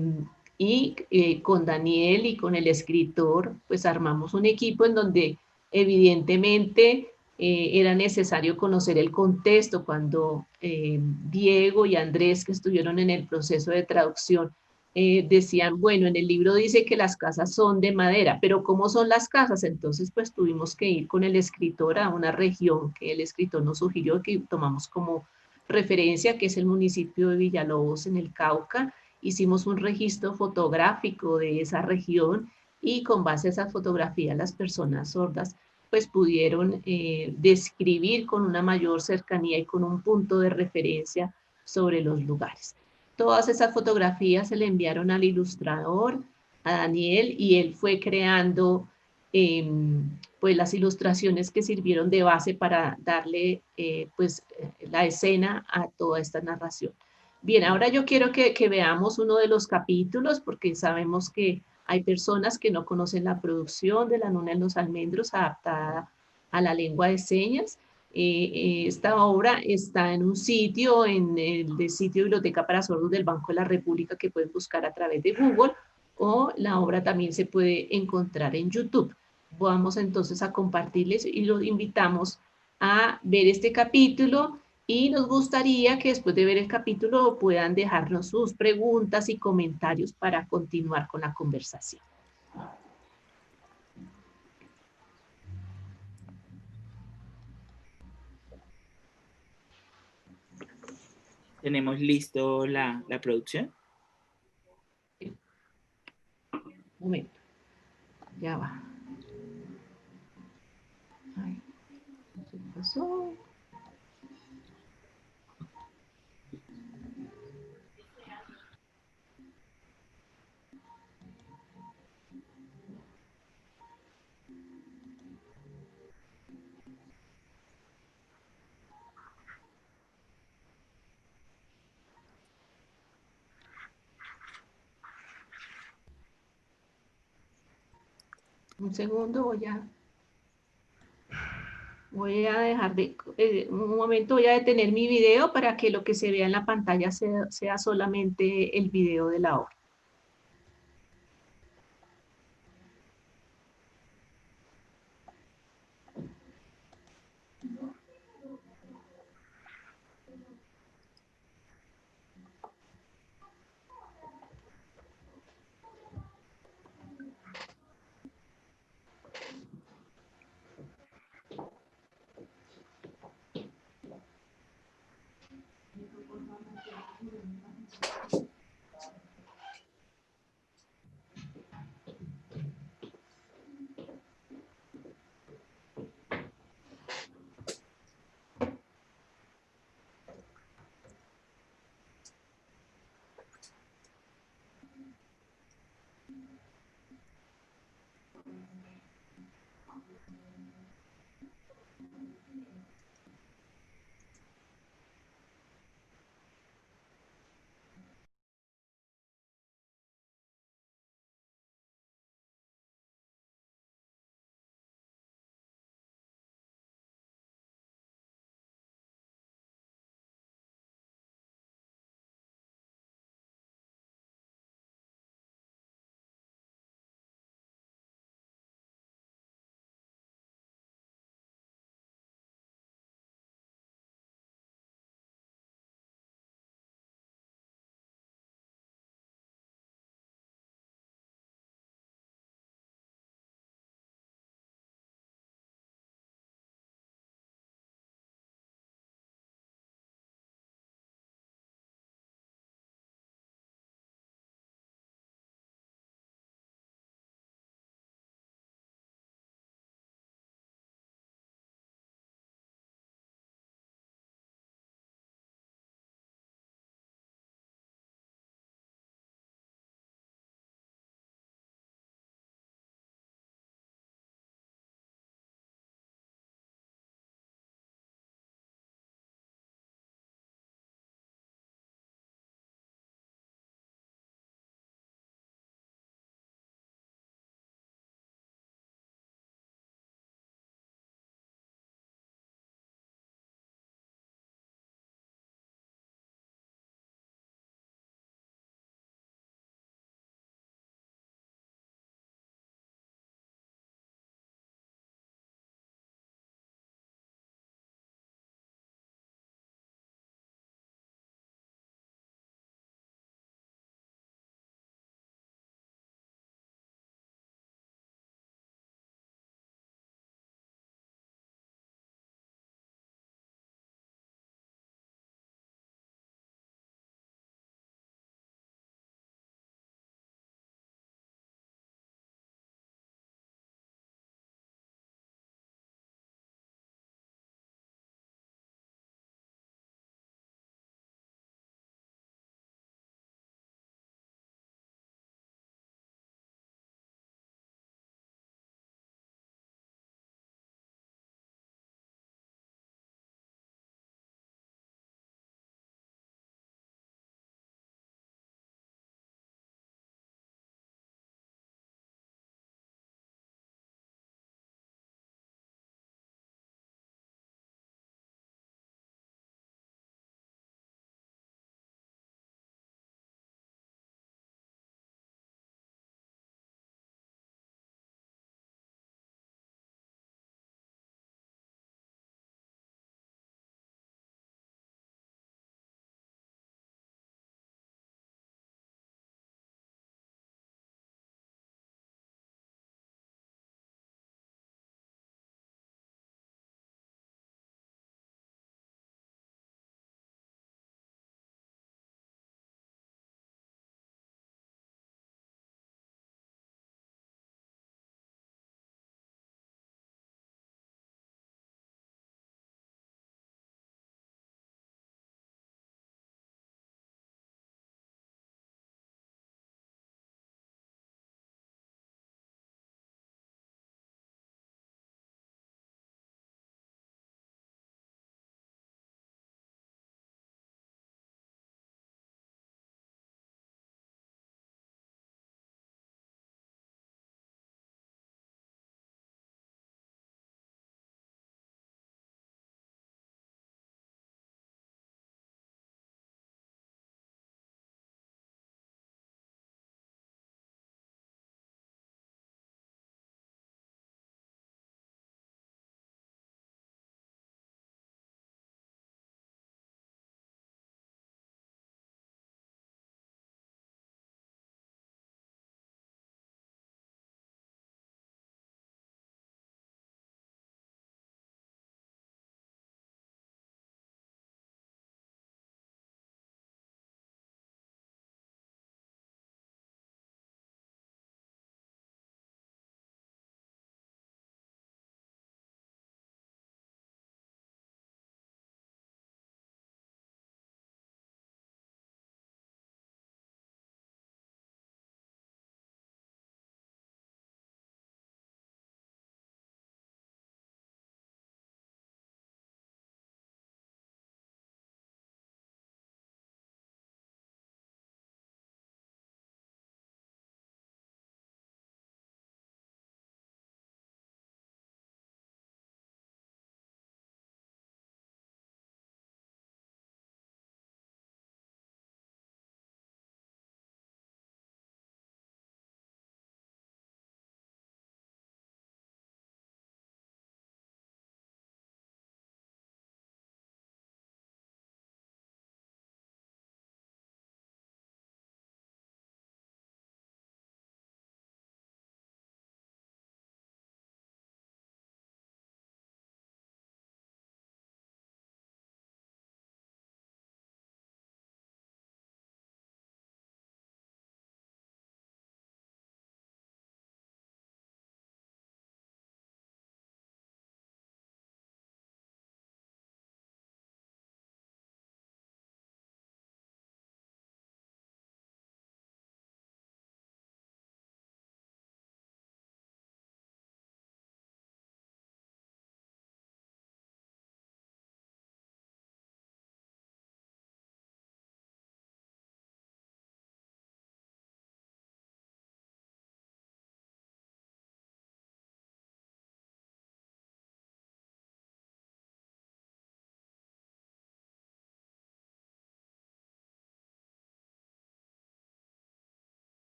y con Daniel y con el escritor, pues armamos un equipo en donde evidentemente era necesario conocer el contexto cuando Diego y Andrés, que estuvieron en el proceso de traducción, decían, bueno, en el libro dice que las casas son de madera, pero ¿cómo son las casas? Entonces, pues tuvimos que ir con el escritor a una región que el escritor nos sugirió que tomamos como referencia, que es el municipio de Villalobos en el Cauca. Hicimos un registro fotográfico de esa región y con base a esa fotografía las personas sordas pues pudieron describir con una mayor cercanía y con un punto de referencia sobre los lugares. Todas esas fotografías se le enviaron al ilustrador, a Daniel, y él fue creando pues las ilustraciones que sirvieron de base para darle pues la escena a toda esta narración. Bien, ahora yo quiero que veamos uno de los capítulos porque sabemos que hay personas que no conocen la producción de La Luna en los Almendros adaptada a la lengua de señas. Esta obra está en un sitio, en el sitio Biblioteca para Sordos del Banco de la República que pueden buscar a través de Google o la obra también se puede encontrar en YouTube. Vamos entonces a compartirles y los invitamos a ver este capítulo y nos gustaría que después de ver el capítulo puedan dejarnos sus preguntas y comentarios para continuar con la conversación. ¿Tenemos listo la producción? Un momento, ya va. Ay, no sé qué pasó. Un segundo, voy a dejar de, un momento voy a detener mi video para que lo que se vea en la pantalla sea solamente el video de la obra.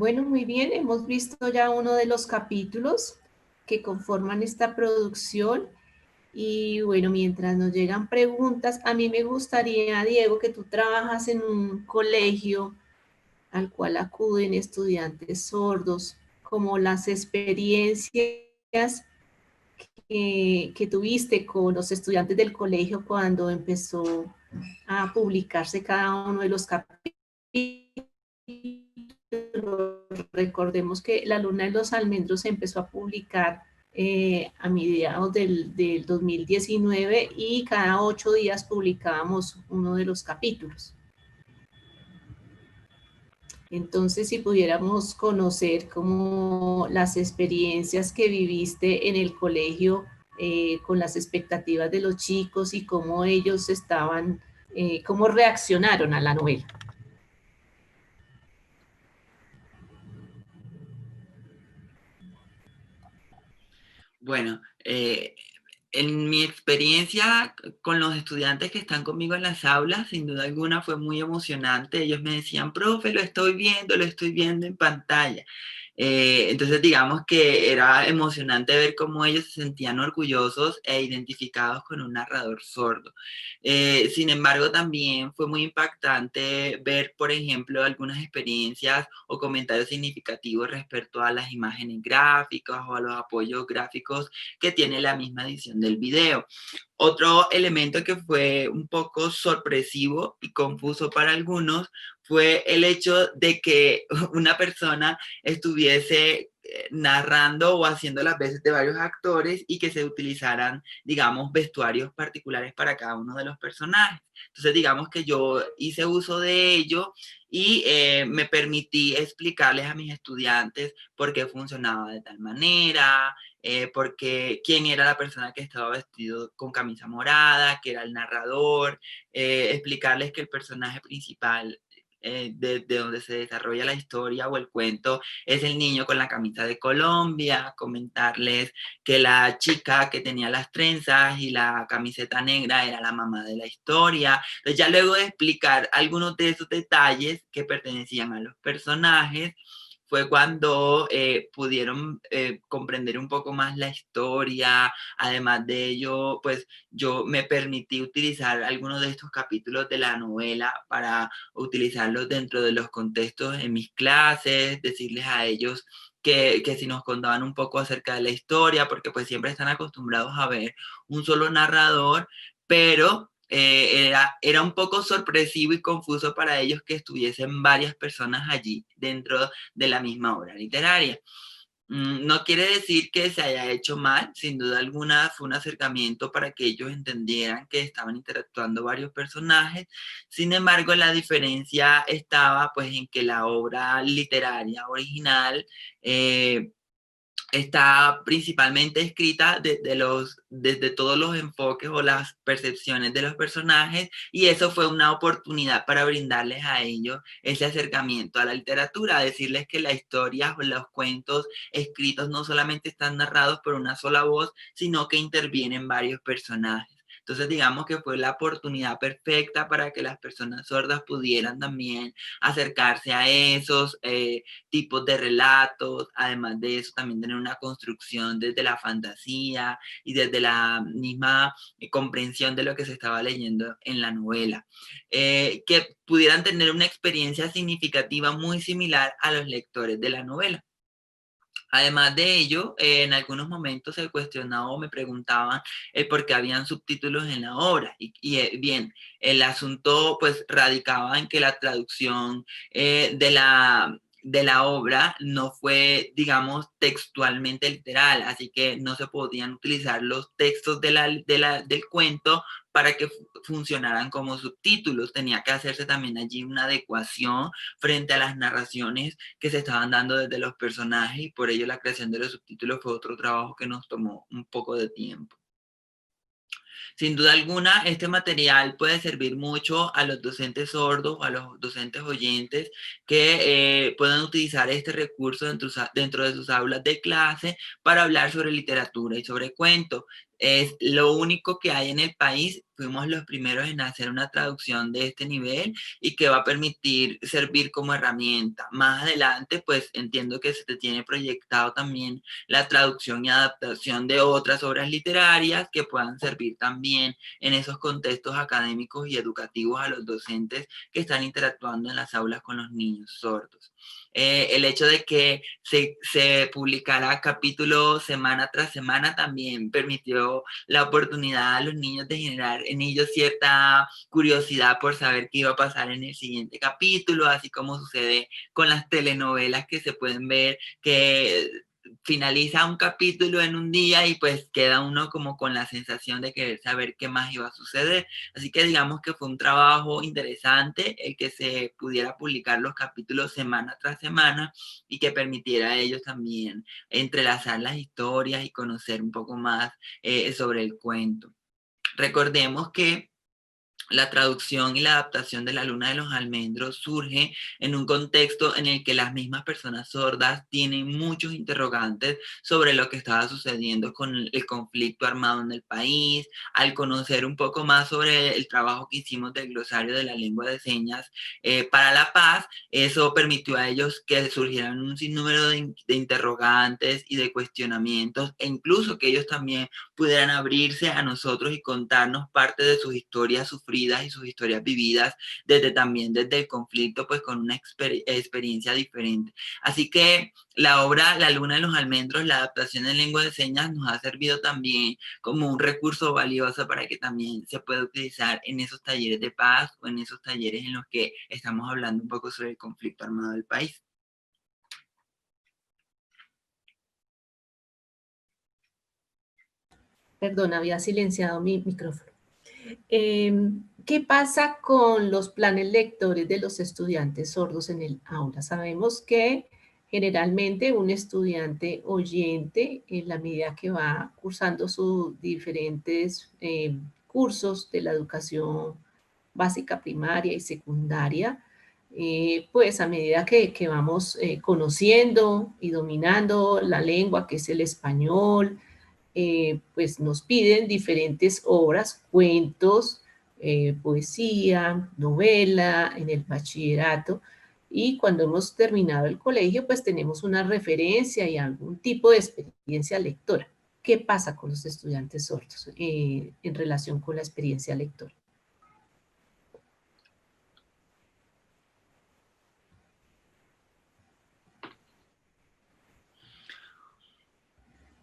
Bueno, muy bien, hemos visto ya uno de los capítulos que conforman esta producción. Y bueno, mientras nos llegan preguntas, a mí me gustaría, Diego, que tú trabajas en un colegio al cual acuden estudiantes sordos, como las experiencias que tuviste con los estudiantes del colegio cuando empezó a publicarse cada uno de los capítulos. Recordemos que La Luna de los Almendros se empezó a publicar a mediados del 2019 y cada 8 días publicábamos uno de los capítulos. Entonces, si pudiéramos conocer como las experiencias que viviste en el colegio con las expectativas de los chicos y cómo ellos estaban, cómo reaccionaron a la novela. Bueno, en mi experiencia con los estudiantes que están conmigo en las aulas, sin duda alguna fue muy emocionante. Ellos me decían, profe, lo estoy viendo en pantalla. Entonces, digamos que era emocionante ver cómo ellos se sentían orgullosos e identificados con un narrador sordo. Sin embargo, también fue muy impactante ver, por ejemplo, algunas experiencias o comentarios significativos respecto a las imágenes gráficas o a los apoyos gráficos que tiene la misma edición del video. Otro elemento que fue un poco sorpresivo y confuso para algunos fue el hecho de que una persona estuviese narrando o haciendo las veces de varios actores y que se utilizaran, digamos, vestuarios particulares para cada uno de los personajes. Entonces, digamos que yo hice uso de ello y me permití explicarles a mis estudiantes por qué funcionaba de tal manera, porque quién era la persona que estaba vestido con camisa morada, que era el narrador, explicarles que el personaje principal de donde se desarrolla la historia o el cuento es el niño con la camisa de Colombia, comentarles que la chica que tenía las trenzas y la camiseta negra era la mamá de la historia. Entonces ya luego de explicar algunos de esos detalles que pertenecían a los personajes, fue cuando pudieron comprender un poco más la historia. Además de ello, pues yo me permití utilizar algunos de estos capítulos de la novela para utilizarlos dentro de los contextos en mis clases, decirles a ellos que si nos contaban un poco acerca de la historia, porque pues siempre están acostumbrados a ver un solo narrador, pero era un poco sorpresivo y confuso para ellos que estuviesen varias personas allí dentro de la misma obra literaria. No quiere decir que se haya hecho mal, sin duda alguna fue un acercamiento para que ellos entendieran que estaban interactuando varios personajes. Sin embargo, la diferencia estaba pues en que la obra literaria original está principalmente escrita desde todos los enfoques o las percepciones de los personajes, y eso fue una oportunidad para brindarles a ellos ese acercamiento a la literatura, decirles que la historia o los cuentos escritos no solamente están narrados por una sola voz, sino que intervienen varios personajes. Entonces, digamos que fue la oportunidad perfecta para que las personas sordas pudieran también acercarse a esos tipos de relatos. Además de eso, también tener una construcción desde la fantasía y desde la misma comprensión de lo que se estaba leyendo en la novela. Que pudieran tener una experiencia significativa muy similar a los lectores de la novela. Además de ello, en algunos momentos se cuestionaba o me preguntaban el por qué habían subtítulos en la obra. Bien, el asunto pues radicaba en que la traducción de la obra no fue, digamos, textualmente literal, así que no se podían utilizar los textos del cuento para que funcionaran como subtítulos. Tenía que hacerse también allí una adecuación frente a las narraciones que se estaban dando desde los personajes, y por ello la creación de los subtítulos fue otro trabajo que nos tomó un poco de tiempo. Sin duda alguna, este material puede servir mucho a los docentes sordos, a los docentes oyentes que puedan utilizar este recurso dentro de sus aulas de clase para hablar sobre literatura y sobre cuentos. Es lo único que hay en el país. Fuimos los primeros en hacer una traducción de este nivel y que va a permitir servir como herramienta. Más adelante, pues entiendo que se te tiene proyectado también la traducción y adaptación de otras obras literarias que puedan servir también en esos contextos académicos y educativos a los docentes que están interactuando en las aulas con los niños sordos. El hecho de que se publicara capítulo semana tras semana también permitió la oportunidad a los niños de generar en ellos cierta curiosidad por saber qué iba a pasar en el siguiente capítulo, así como sucede con las telenovelas que se pueden ver, que finaliza un capítulo en un día y pues queda uno como con la sensación de querer saber qué más iba a suceder. Así que digamos que fue un trabajo interesante el que se pudiera publicar los capítulos semana tras semana y que permitiera a ellos también entrelazar las historias y conocer un poco más sobre el cuento. Recordemos que la traducción y la adaptación de La Luna de los Almendros surge en un contexto en el que las mismas personas sordas tienen muchos interrogantes sobre lo que estaba sucediendo con el conflicto armado en el país. Al conocer un poco más sobre el trabajo que hicimos del glosario de la lengua de señas para la paz, eso permitió a ellos que surgieran un sinnúmero de interrogantes y de cuestionamientos, e incluso que ellos también pudieran abrirse a nosotros y contarnos parte de sus historias sufridas y sus historias vividas también desde el conflicto, pues con una experiencia diferente. Así que la obra La Luna de los Almendros, la adaptación en lengua de señas, nos ha servido también como un recurso valioso para que también se pueda utilizar en esos talleres de paz o en esos talleres en los que estamos hablando un poco sobre el conflicto armado del país. Perdón, había silenciado mi micrófono. ¿Qué pasa con los planes lectores de los estudiantes sordos en el aula? Sabemos que generalmente un estudiante oyente, en la medida que va cursando sus diferentes cursos de la educación básica, primaria y secundaria, pues a medida que vamos conociendo y dominando la lengua, que es el español, pues nos piden diferentes obras, cuentos, poesía, novela en el bachillerato, y cuando hemos terminado el colegio, pues tenemos una referencia y algún tipo de experiencia lectora. ¿Qué pasa con los estudiantes sordos en relación con la experiencia lectora?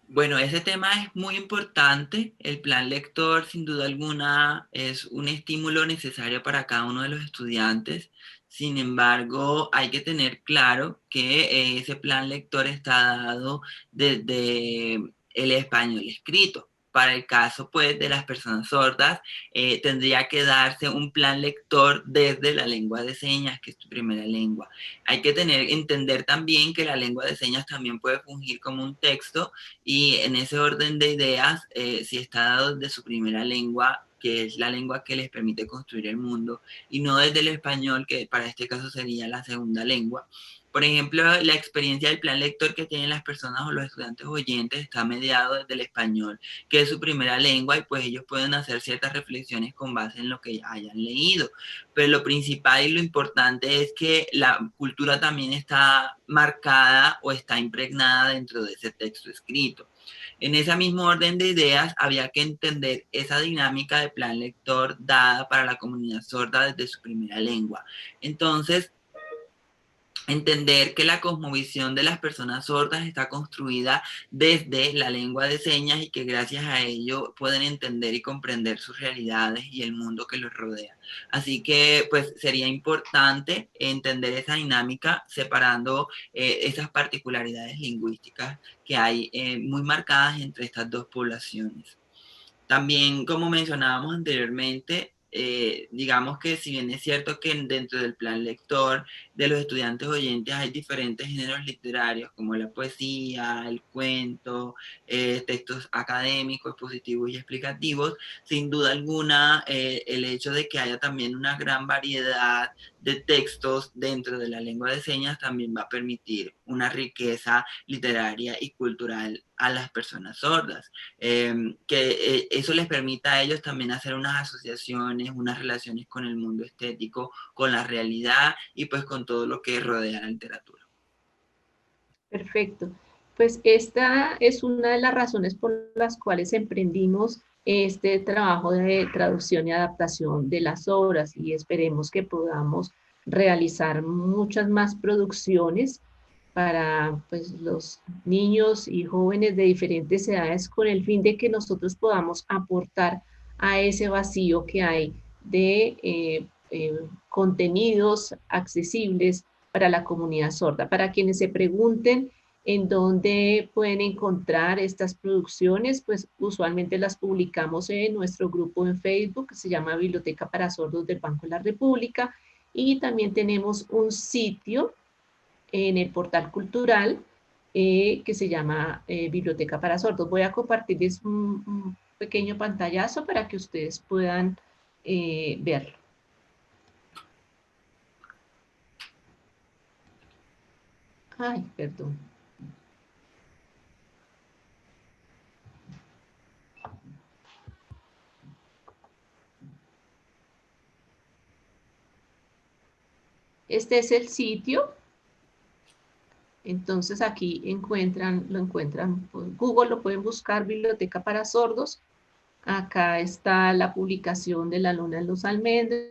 Bueno, ese tema es muy importante. El plan lector, sin duda alguna, es un estímulo necesario para cada uno de los estudiantes. Sin embargo, hay que tener claro que ese plan lector está dado desde el español escrito. Para el caso, pues, de las personas sordas, tendría que darse un plan lector desde la lengua de señas, que es tu primera lengua. Hay que entender también que la lengua de señas también puede fungir como un texto, y en ese orden de ideas, si está dado de su primera lengua, que es la lengua que les permite construir el mundo, y no desde el español, que para este caso sería la segunda lengua. Por ejemplo, la experiencia del plan lector que tienen las personas o los estudiantes oyentes está mediado desde el español, que es su primera lengua, y pues ellos pueden hacer ciertas reflexiones con base en lo que hayan leído. Pero lo principal y lo importante es que la cultura también está marcada o está impregnada dentro de ese texto escrito. En ese mismo orden de ideas, había que entender esa dinámica de plan lector dada para la comunidad sorda desde su primera lengua. Entonces, entender que la cosmovisión de las personas sordas está construida desde la lengua de señas y que gracias a ello pueden entender y comprender sus realidades y el mundo que los rodea. Así que pues sería importante entender esa dinámica separando esas particularidades lingüísticas que hay muy marcadas entre estas dos poblaciones. También, como mencionábamos anteriormente, digamos que si bien es cierto que dentro del plan lector de los estudiantes oyentes hay diferentes géneros literarios como la poesía, el cuento, textos académicos, expositivos y explicativos, sin duda alguna el hecho de que haya también una gran variedad de textos dentro de la lengua de señas también va a permitir una riqueza literaria y cultural a las personas sordas, que eso les permita a ellos también hacer unas asociaciones, unas relaciones con el mundo estético, con la realidad y pues con todo lo que rodea la literatura. Perfecto. Pues esta es una de las razones por las cuales emprendimos este trabajo de traducción y adaptación de las obras y esperemos que podamos realizar muchas más producciones para pues, los niños y jóvenes de diferentes edades con el fin de que nosotros podamos aportar a ese vacío que hay de contenidos accesibles para la comunidad sorda. Para quienes se pregunten en dónde pueden encontrar estas producciones, pues usualmente las publicamos en nuestro grupo en Facebook, que se llama Biblioteca para Sordos del Banco de la República, y también tenemos un sitio en el portal cultural que se llama Biblioteca para Sordos. Voy a compartirles un pequeño pantallazo para que ustedes puedan verlo. Ay, perdón. Este es el sitio. Entonces aquí lo encuentran por Google, lo pueden buscar Biblioteca para Sordos. Acá está la publicación de La Luna en los Almendros.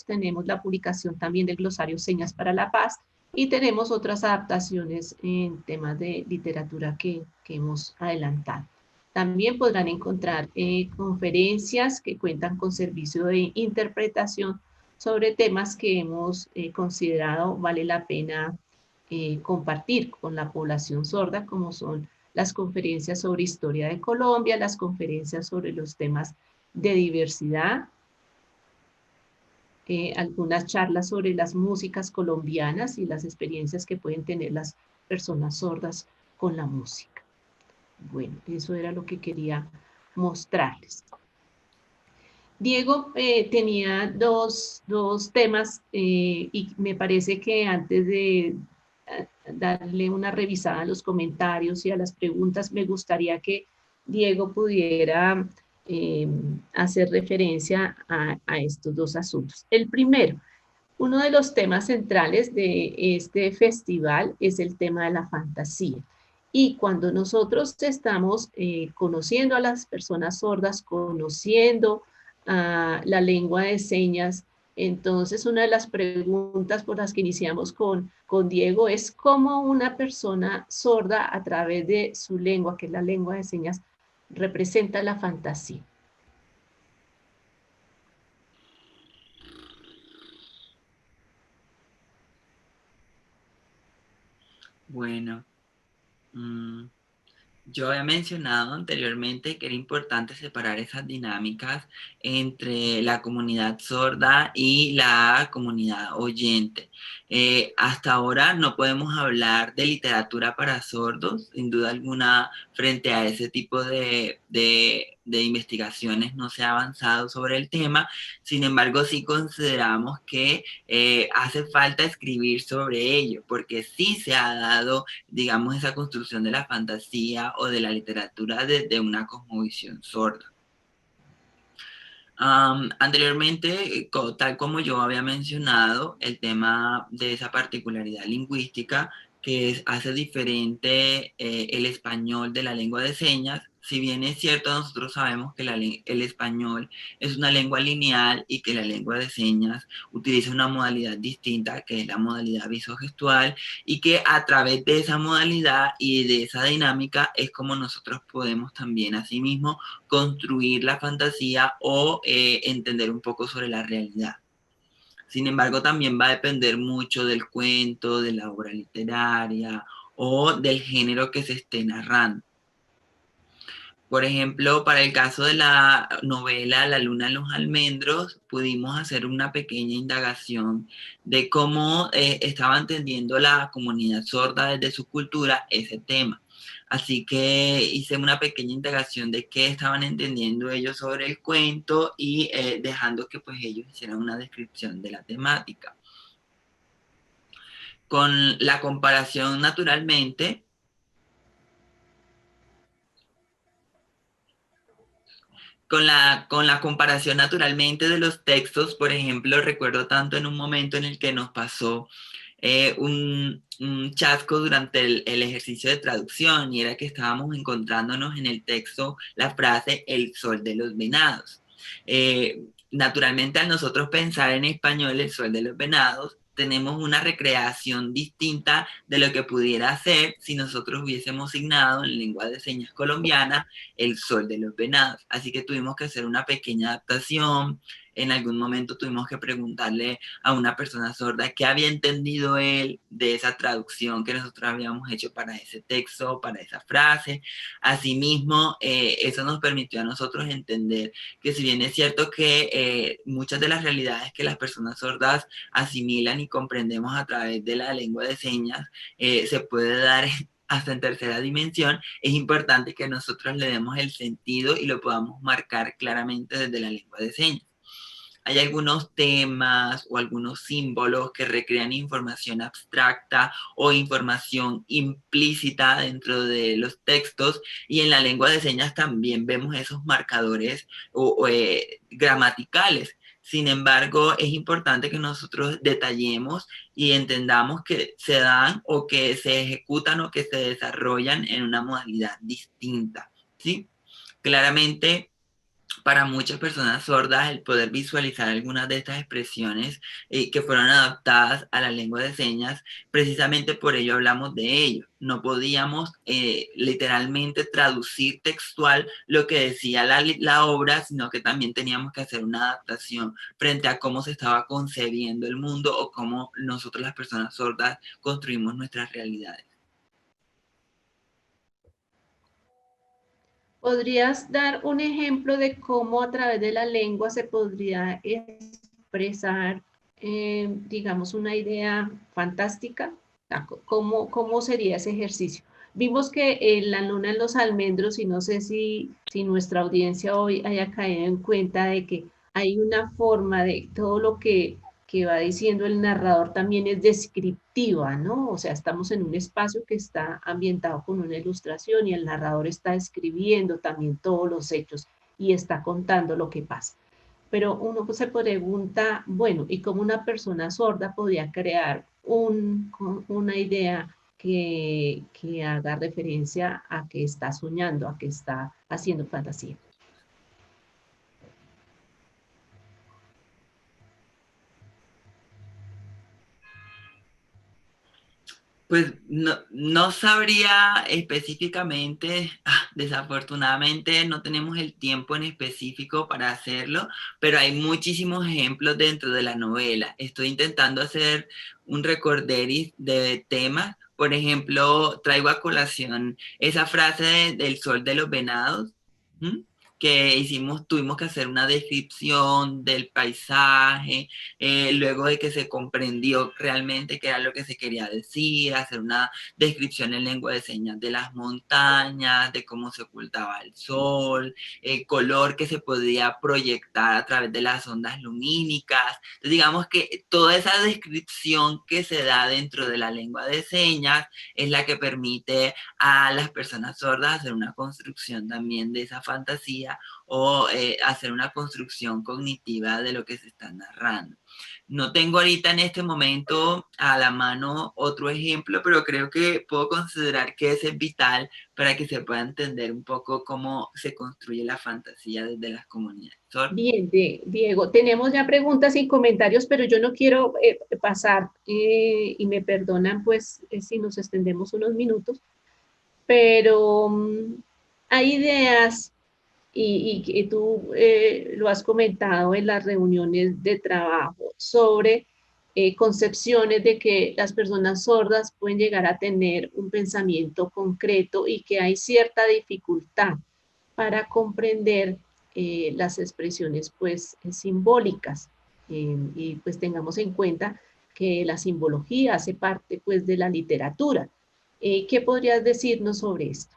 Tenemos la publicación también del Glosario Señas para la Paz. Y tenemos otras adaptaciones en temas de literatura que hemos adelantado. También podrán encontrar conferencias que cuentan con servicio de interpretación sobre temas que hemos considerado vale la pena compartir con la población sorda, como son las conferencias sobre historia de Colombia, las conferencias sobre los temas de diversidad, algunas charlas sobre las músicas colombianas y las experiencias que pueden tener las personas sordas con la música. Bueno, eso era lo que quería mostrarles. Diego tenía dos temas y me parece que antes de darle una revisada a los comentarios y a las preguntas, me gustaría que Diego pudiera hacer referencia a estos dos asuntos. El primero, uno de los temas centrales de este festival es el tema de la fantasía. Y cuando nosotros estamos conociendo a las personas sordas, conociendo la lengua de señas, entonces una de las preguntas por las que iniciamos con Diego es cómo una persona sorda a través de su lengua, que es la lengua de señas, representa la fantasía. Bueno, yo había mencionado anteriormente que era importante separar esas dinámicas entre la comunidad sorda y la comunidad oyente. Hasta ahora no podemos hablar de literatura para sordos, sin duda alguna, frente a ese tipo de investigaciones no se ha avanzado sobre el tema. Sin embargo, sí consideramos que hace falta escribir sobre ello, porque sí se ha dado, digamos, esa construcción de la fantasía o de la literatura desde una cosmovisión sorda. Anteriormente, tal como yo había mencionado, el tema de esa particularidad lingüística que hace diferente el español de la lengua de señas. Si bien es cierto, nosotros sabemos que el español es una lengua lineal y que la lengua de señas utiliza una modalidad distinta, que es la modalidad visogestual, y que a través de esa modalidad y de esa dinámica es como nosotros podemos también asimismo construir la fantasía o entender un poco sobre la realidad. Sin embargo, también va a depender mucho del cuento, de la obra literaria o del género que se esté narrando. Por ejemplo, para el caso de la novela La Luna en los Almendros, pudimos hacer una pequeña indagación de cómo estaba entendiendo la comunidad sorda desde su cultura ese tema. Así que hice una pequeña indagación de qué estaban entendiendo ellos sobre el cuento y dejando que pues ellos hicieran una descripción de la temática. Con la comparación, naturalmente, con la comparación naturalmente de los textos, por ejemplo, recuerdo tanto en un momento en el que nos pasó un chasco durante el ejercicio de traducción, y era que estábamos encontrándonos en el texto la frase "el sol de los venados". Naturalmente, al nosotros pensar en español el sol de los venados, tenemos una recreación distinta de lo que pudiera ser si nosotros hubiésemos signado en lengua de señas colombiana el sol de los venados. Así que tuvimos que hacer una pequeña adaptación. En algún momento tuvimos que preguntarle a una persona sorda qué había entendido él de esa traducción que nosotros habíamos hecho para ese texto, para esa frase. Asimismo, eso nos permitió a nosotros entender que, si bien es cierto que muchas de las realidades que las personas sordas asimilan y comprendemos a través de la lengua de señas se puede dar hasta en tercera dimensión, es importante que nosotros le demos el sentido y lo podamos marcar claramente desde la lengua de señas. Hay algunos temas o algunos símbolos que recrean información abstracta o información implícita dentro de los textos, y en la lengua de señas también vemos esos marcadores gramaticales. Sin embargo, es importante que nosotros detallemos y entendamos que se dan o que se ejecutan o que se desarrollan en una modalidad distinta, ¿sí? Claramente, para muchas personas sordas, el poder visualizar algunas de estas expresiones que fueron adaptadas a la lengua de señas, precisamente por ello hablamos de ello. No podíamos literalmente traducir textual lo que decía la obra, sino que también teníamos que hacer una adaptación frente a cómo se estaba concebiendo el mundo o cómo nosotros, las personas sordas, construimos nuestras realidades. ¿Podrías dar un ejemplo de cómo a través de la lengua se podría expresar, digamos, una idea fantástica? ¿Cómo sería ese ejercicio? Vimos que en la luna en los almendros, y no sé si nuestra audiencia hoy haya caído en cuenta de que hay una forma de todo lo que va diciendo el narrador también es descriptiva, ¿no? O sea, estamos en un espacio que está ambientado con una ilustración y el narrador está escribiendo también todos los hechos y está contando lo que pasa. Pero uno se pregunta, bueno, ¿y cómo una persona sorda podía crear una idea que haga referencia a que está soñando, a que está haciendo fantasía? Pues no sabría específicamente, desafortunadamente no tenemos el tiempo en específico para hacerlo, pero hay muchísimos ejemplos dentro de la novela. Estoy intentando hacer un recorderis de temas. Por ejemplo, traigo a colación esa frase del sol de los venados, ¿m? Que tuvimos que hacer una descripción del paisaje, luego de que se comprendió realmente qué era lo que se quería decir, hacer una descripción en lengua de señas de las montañas, de cómo se ocultaba el sol, el color que se podía proyectar a través de las ondas lumínicas. Entonces, digamos que toda esa descripción que se da dentro de la lengua de señas es la que permite a las personas sordas hacer una construcción también de esa fantasía, o hacer una construcción cognitiva de lo que se está narrando. No tengo ahorita en este momento a la mano otro ejemplo, pero creo que puedo considerar que ese es vital para que se pueda entender un poco cómo se construye la fantasía desde las comunidades. Bien, Diego, tenemos ya preguntas y comentarios, pero yo no quiero pasar, y me perdonan pues si nos extendemos unos minutos, pero hay ideas y tú lo has comentado en las reuniones de trabajo sobre concepciones de que las personas sordas pueden llegar a tener un pensamiento concreto y que hay cierta dificultad para comprender las expresiones pues simbólicas, y pues tengamos en cuenta que la simbología hace parte pues de la literatura. ¿Qué podrías decirnos sobre esto?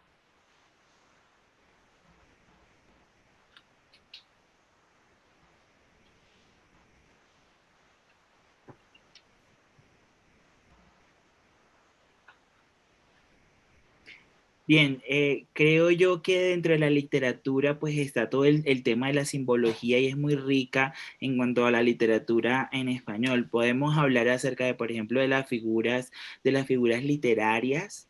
Bien, creo yo que dentro de la literatura pues está todo el tema de la simbología y es muy rica en cuanto a la literatura en español. Podemos hablar acerca de, por ejemplo, de las figuras literarias.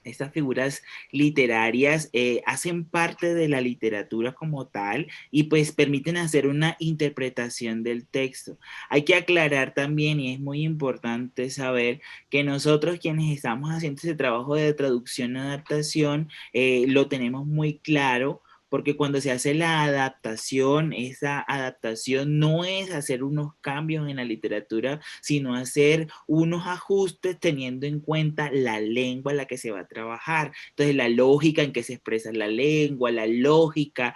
Estas figuras literarias hacen parte de la literatura como tal y pues permiten hacer una interpretación del texto. Hay que aclarar también, y es muy importante saber, que nosotros quienes estamos haciendo ese trabajo de traducción y adaptación, lo tenemos muy claro porque cuando se hace la adaptación, esa adaptación no es hacer unos cambios en la literatura, sino hacer unos ajustes teniendo en cuenta la lengua en la que se va a trabajar. Entonces, la lógica en que se expresa la lengua, la lógica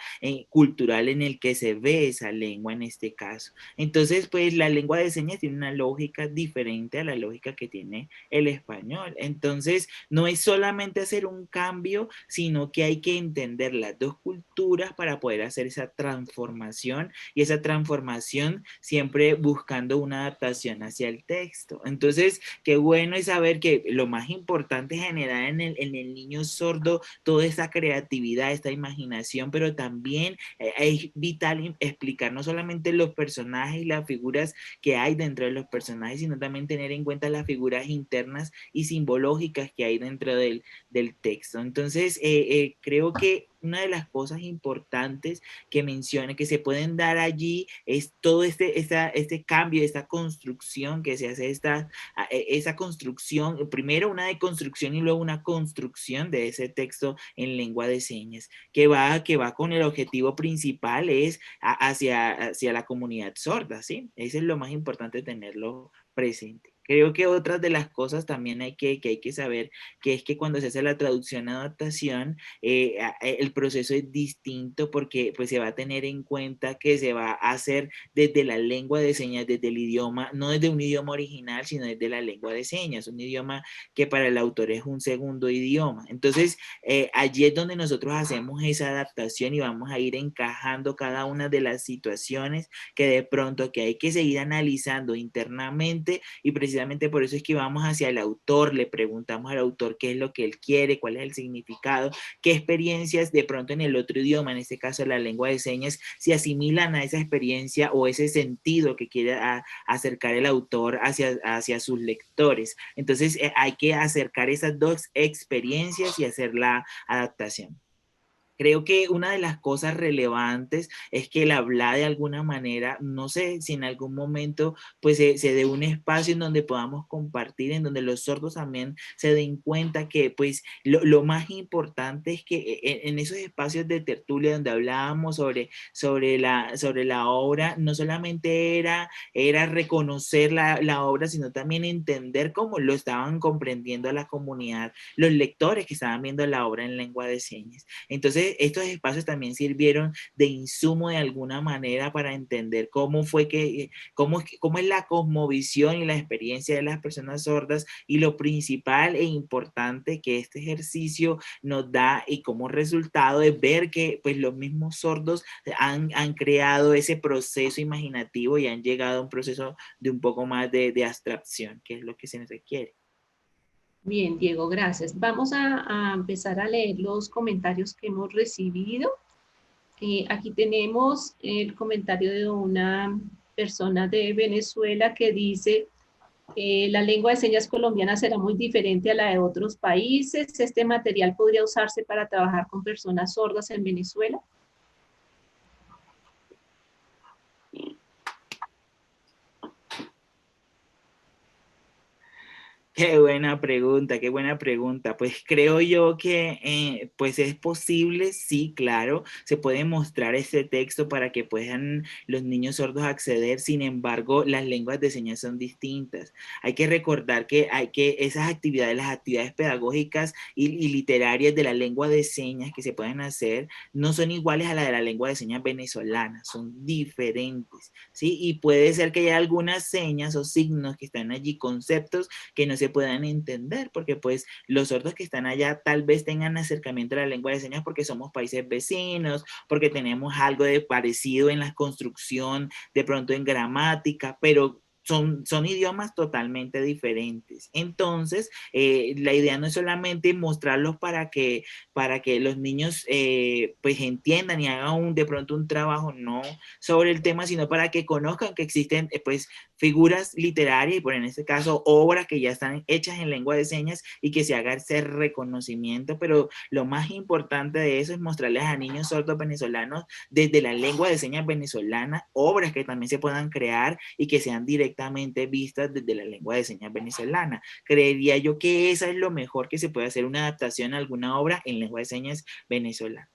cultural en el que se ve esa lengua en este caso. Entonces, pues la lengua de señas tiene una lógica diferente a la lógica que tiene el español. Entonces, no es solamente hacer un cambio, sino que hay que entender las dos culturas para poder hacer esa transformación y esa transformación siempre buscando una adaptación hacia el texto. Entonces, qué bueno es saber que lo más importante es generar en el niño sordo toda esa creatividad, esta imaginación, pero también es vital explicar no solamente los personajes y las figuras que hay dentro de los personajes, sino también tener en cuenta las figuras internas y simbológicas que hay dentro del texto. Entonces, creo que una de las cosas importantes que menciona que se pueden dar allí es todo este cambio, esta construcción que se hace, esa construcción, primero una deconstrucción y luego una construcción de ese texto en lengua de señas, que va con el objetivo principal es hacia la comunidad sorda, ¿sí? Eso es lo más importante tenerlo presente. Creo que otras de las cosas también que hay que saber, que es que cuando se hace la traducción adaptación, el proceso es distinto porque pues se va a tener en cuenta que se va a hacer desde la lengua de señas, desde el idioma, no desde un idioma original, sino desde la lengua de señas, un idioma que para el autor es un segundo idioma. Entonces, allí es donde nosotros hacemos esa adaptación y vamos a ir encajando cada una de las situaciones que de pronto que hay que seguir analizando internamente y precisamente por eso es que vamos hacia el autor, le preguntamos al autor qué es lo que él quiere, cuál es el significado, qué experiencias de pronto en el otro idioma, en este caso la lengua de señas, se asimilan a esa experiencia o ese sentido que quiere acercar el autor hacia sus lectores. Entonces hay que acercar esas dos experiencias y hacer la adaptación. Creo que una de las cosas relevantes es que el habla de alguna manera, no sé si en algún momento pues se dé un espacio en donde podamos compartir, en donde los sordos también se den cuenta que pues lo más importante es que en esos espacios de tertulia donde hablábamos sobre la obra, no solamente era reconocer la obra, sino también entender cómo lo estaban comprendiendo la comunidad, los lectores que estaban viendo la obra en lengua de señas. Entonces, estos espacios también sirvieron de insumo de alguna manera para entender cómo es la cosmovisión y la experiencia de las personas sordas y lo principal e importante que este ejercicio nos da y como resultado es ver que pues los mismos sordos han creado ese proceso imaginativo y han llegado a un proceso de un poco más de abstracción, que es lo que se nos requiere. Bien, Diego, gracias. Vamos a empezar a leer los comentarios que hemos recibido. Aquí tenemos el comentario de una persona de Venezuela que dice, la lengua de señas colombiana será muy diferente a la de otros países. ¿Este material podría usarse para trabajar con personas sordas en Venezuela? Qué buena pregunta, qué buena pregunta. Pues creo yo que pues es posible, sí, claro, se puede mostrar este texto para que puedan los niños sordos acceder. Sin embargo, las lenguas de señas son distintas. Hay que recordar que esas actividades, las actividades pedagógicas y literarias de la lengua de señas que se pueden hacer no son iguales a la de la lengua de señas venezolana, son diferentes, ¿sí? Y puede ser que haya algunas señas o signos que están allí, conceptos que no se puedan entender, porque pues los sordos que están allá tal vez tengan acercamiento a la lengua de señas porque somos países vecinos, porque tenemos algo de parecido en la construcción, de pronto en gramática, pero son idiomas totalmente diferentes. Entonces, la idea no es solamente mostrarlos para que los niños pues entiendan y hagan de pronto un trabajo no sobre el tema, sino para que conozcan que existen pues figuras literarias y por en este caso obras que ya están hechas en lengua de señas y que se haga ese reconocimiento, pero lo más importante de eso es mostrarles a niños sordos venezolanos desde la lengua de señas venezolana, obras que también se puedan crear y que sean directamente vistas desde la lengua de señas venezolana. Creería yo que eso es lo mejor que se puede hacer, una adaptación a alguna obra en lengua de señas venezolana.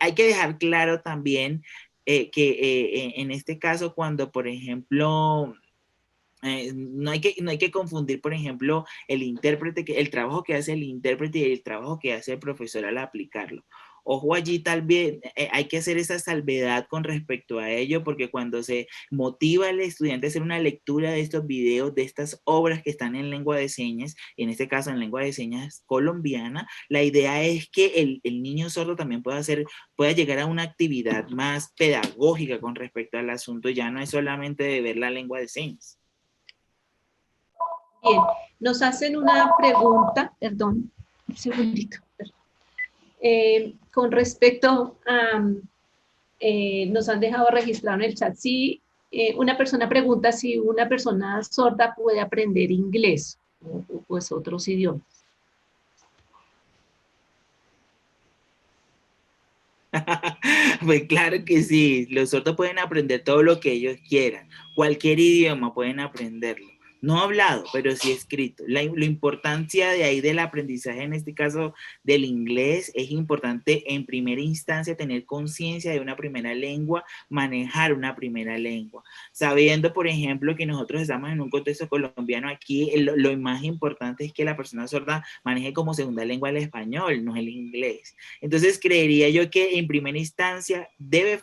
Hay que dejar claro también que en este caso cuando, por ejemplo, no hay que confundir, por ejemplo, el intérprete, el trabajo que hace el intérprete y el trabajo que hace el profesor al aplicarlo. Ojo allí, tal vez hay que hacer esa salvedad con respecto a ello, porque cuando se motiva al estudiante a hacer una lectura de estos videos, de estas obras que están en lengua de señas, y en este caso en lengua de señas colombiana, la idea es que el niño sordo también pueda llegar a una actividad más pedagógica con respecto al asunto, ya no es solamente de ver la lengua de señas. Bien, nos hacen una pregunta, perdón, un segundito, con respecto a, nos han dejado registrado en el chat, si una persona pregunta si una persona sorda puede aprender inglés o pues otros idiomas. Pues claro que sí, los sordos pueden aprender todo lo que ellos quieran, cualquier idioma pueden aprenderlo. No hablado, pero sí escrito. La importancia de ahí del aprendizaje, en este caso del inglés, es importante en primera instancia tener conciencia de una primera lengua, manejar una primera lengua. Sabiendo, por ejemplo, que nosotros estamos en un contexto colombiano aquí, lo más importante es que la persona sorda maneje como segunda lengua el español, no el inglés. Entonces, creería yo que en primera instancia debe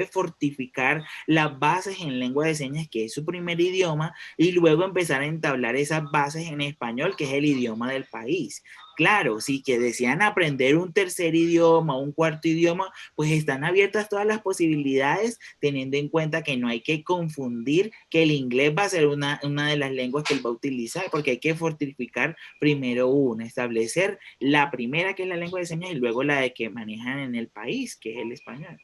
fortificar las bases en lengua de señas, que es su primer idioma, y luego empezar a entablar esas bases en español, que es el idioma del país. Claro, si que desean aprender un tercer idioma, un cuarto idioma, pues están abiertas todas las posibilidades, teniendo en cuenta que no hay que confundir que el inglés va a ser una de las lenguas que él va a utilizar, porque hay que fortificar primero una, establecer la primera, que es la lengua de señas, y luego la de que manejan en el país, que es el español.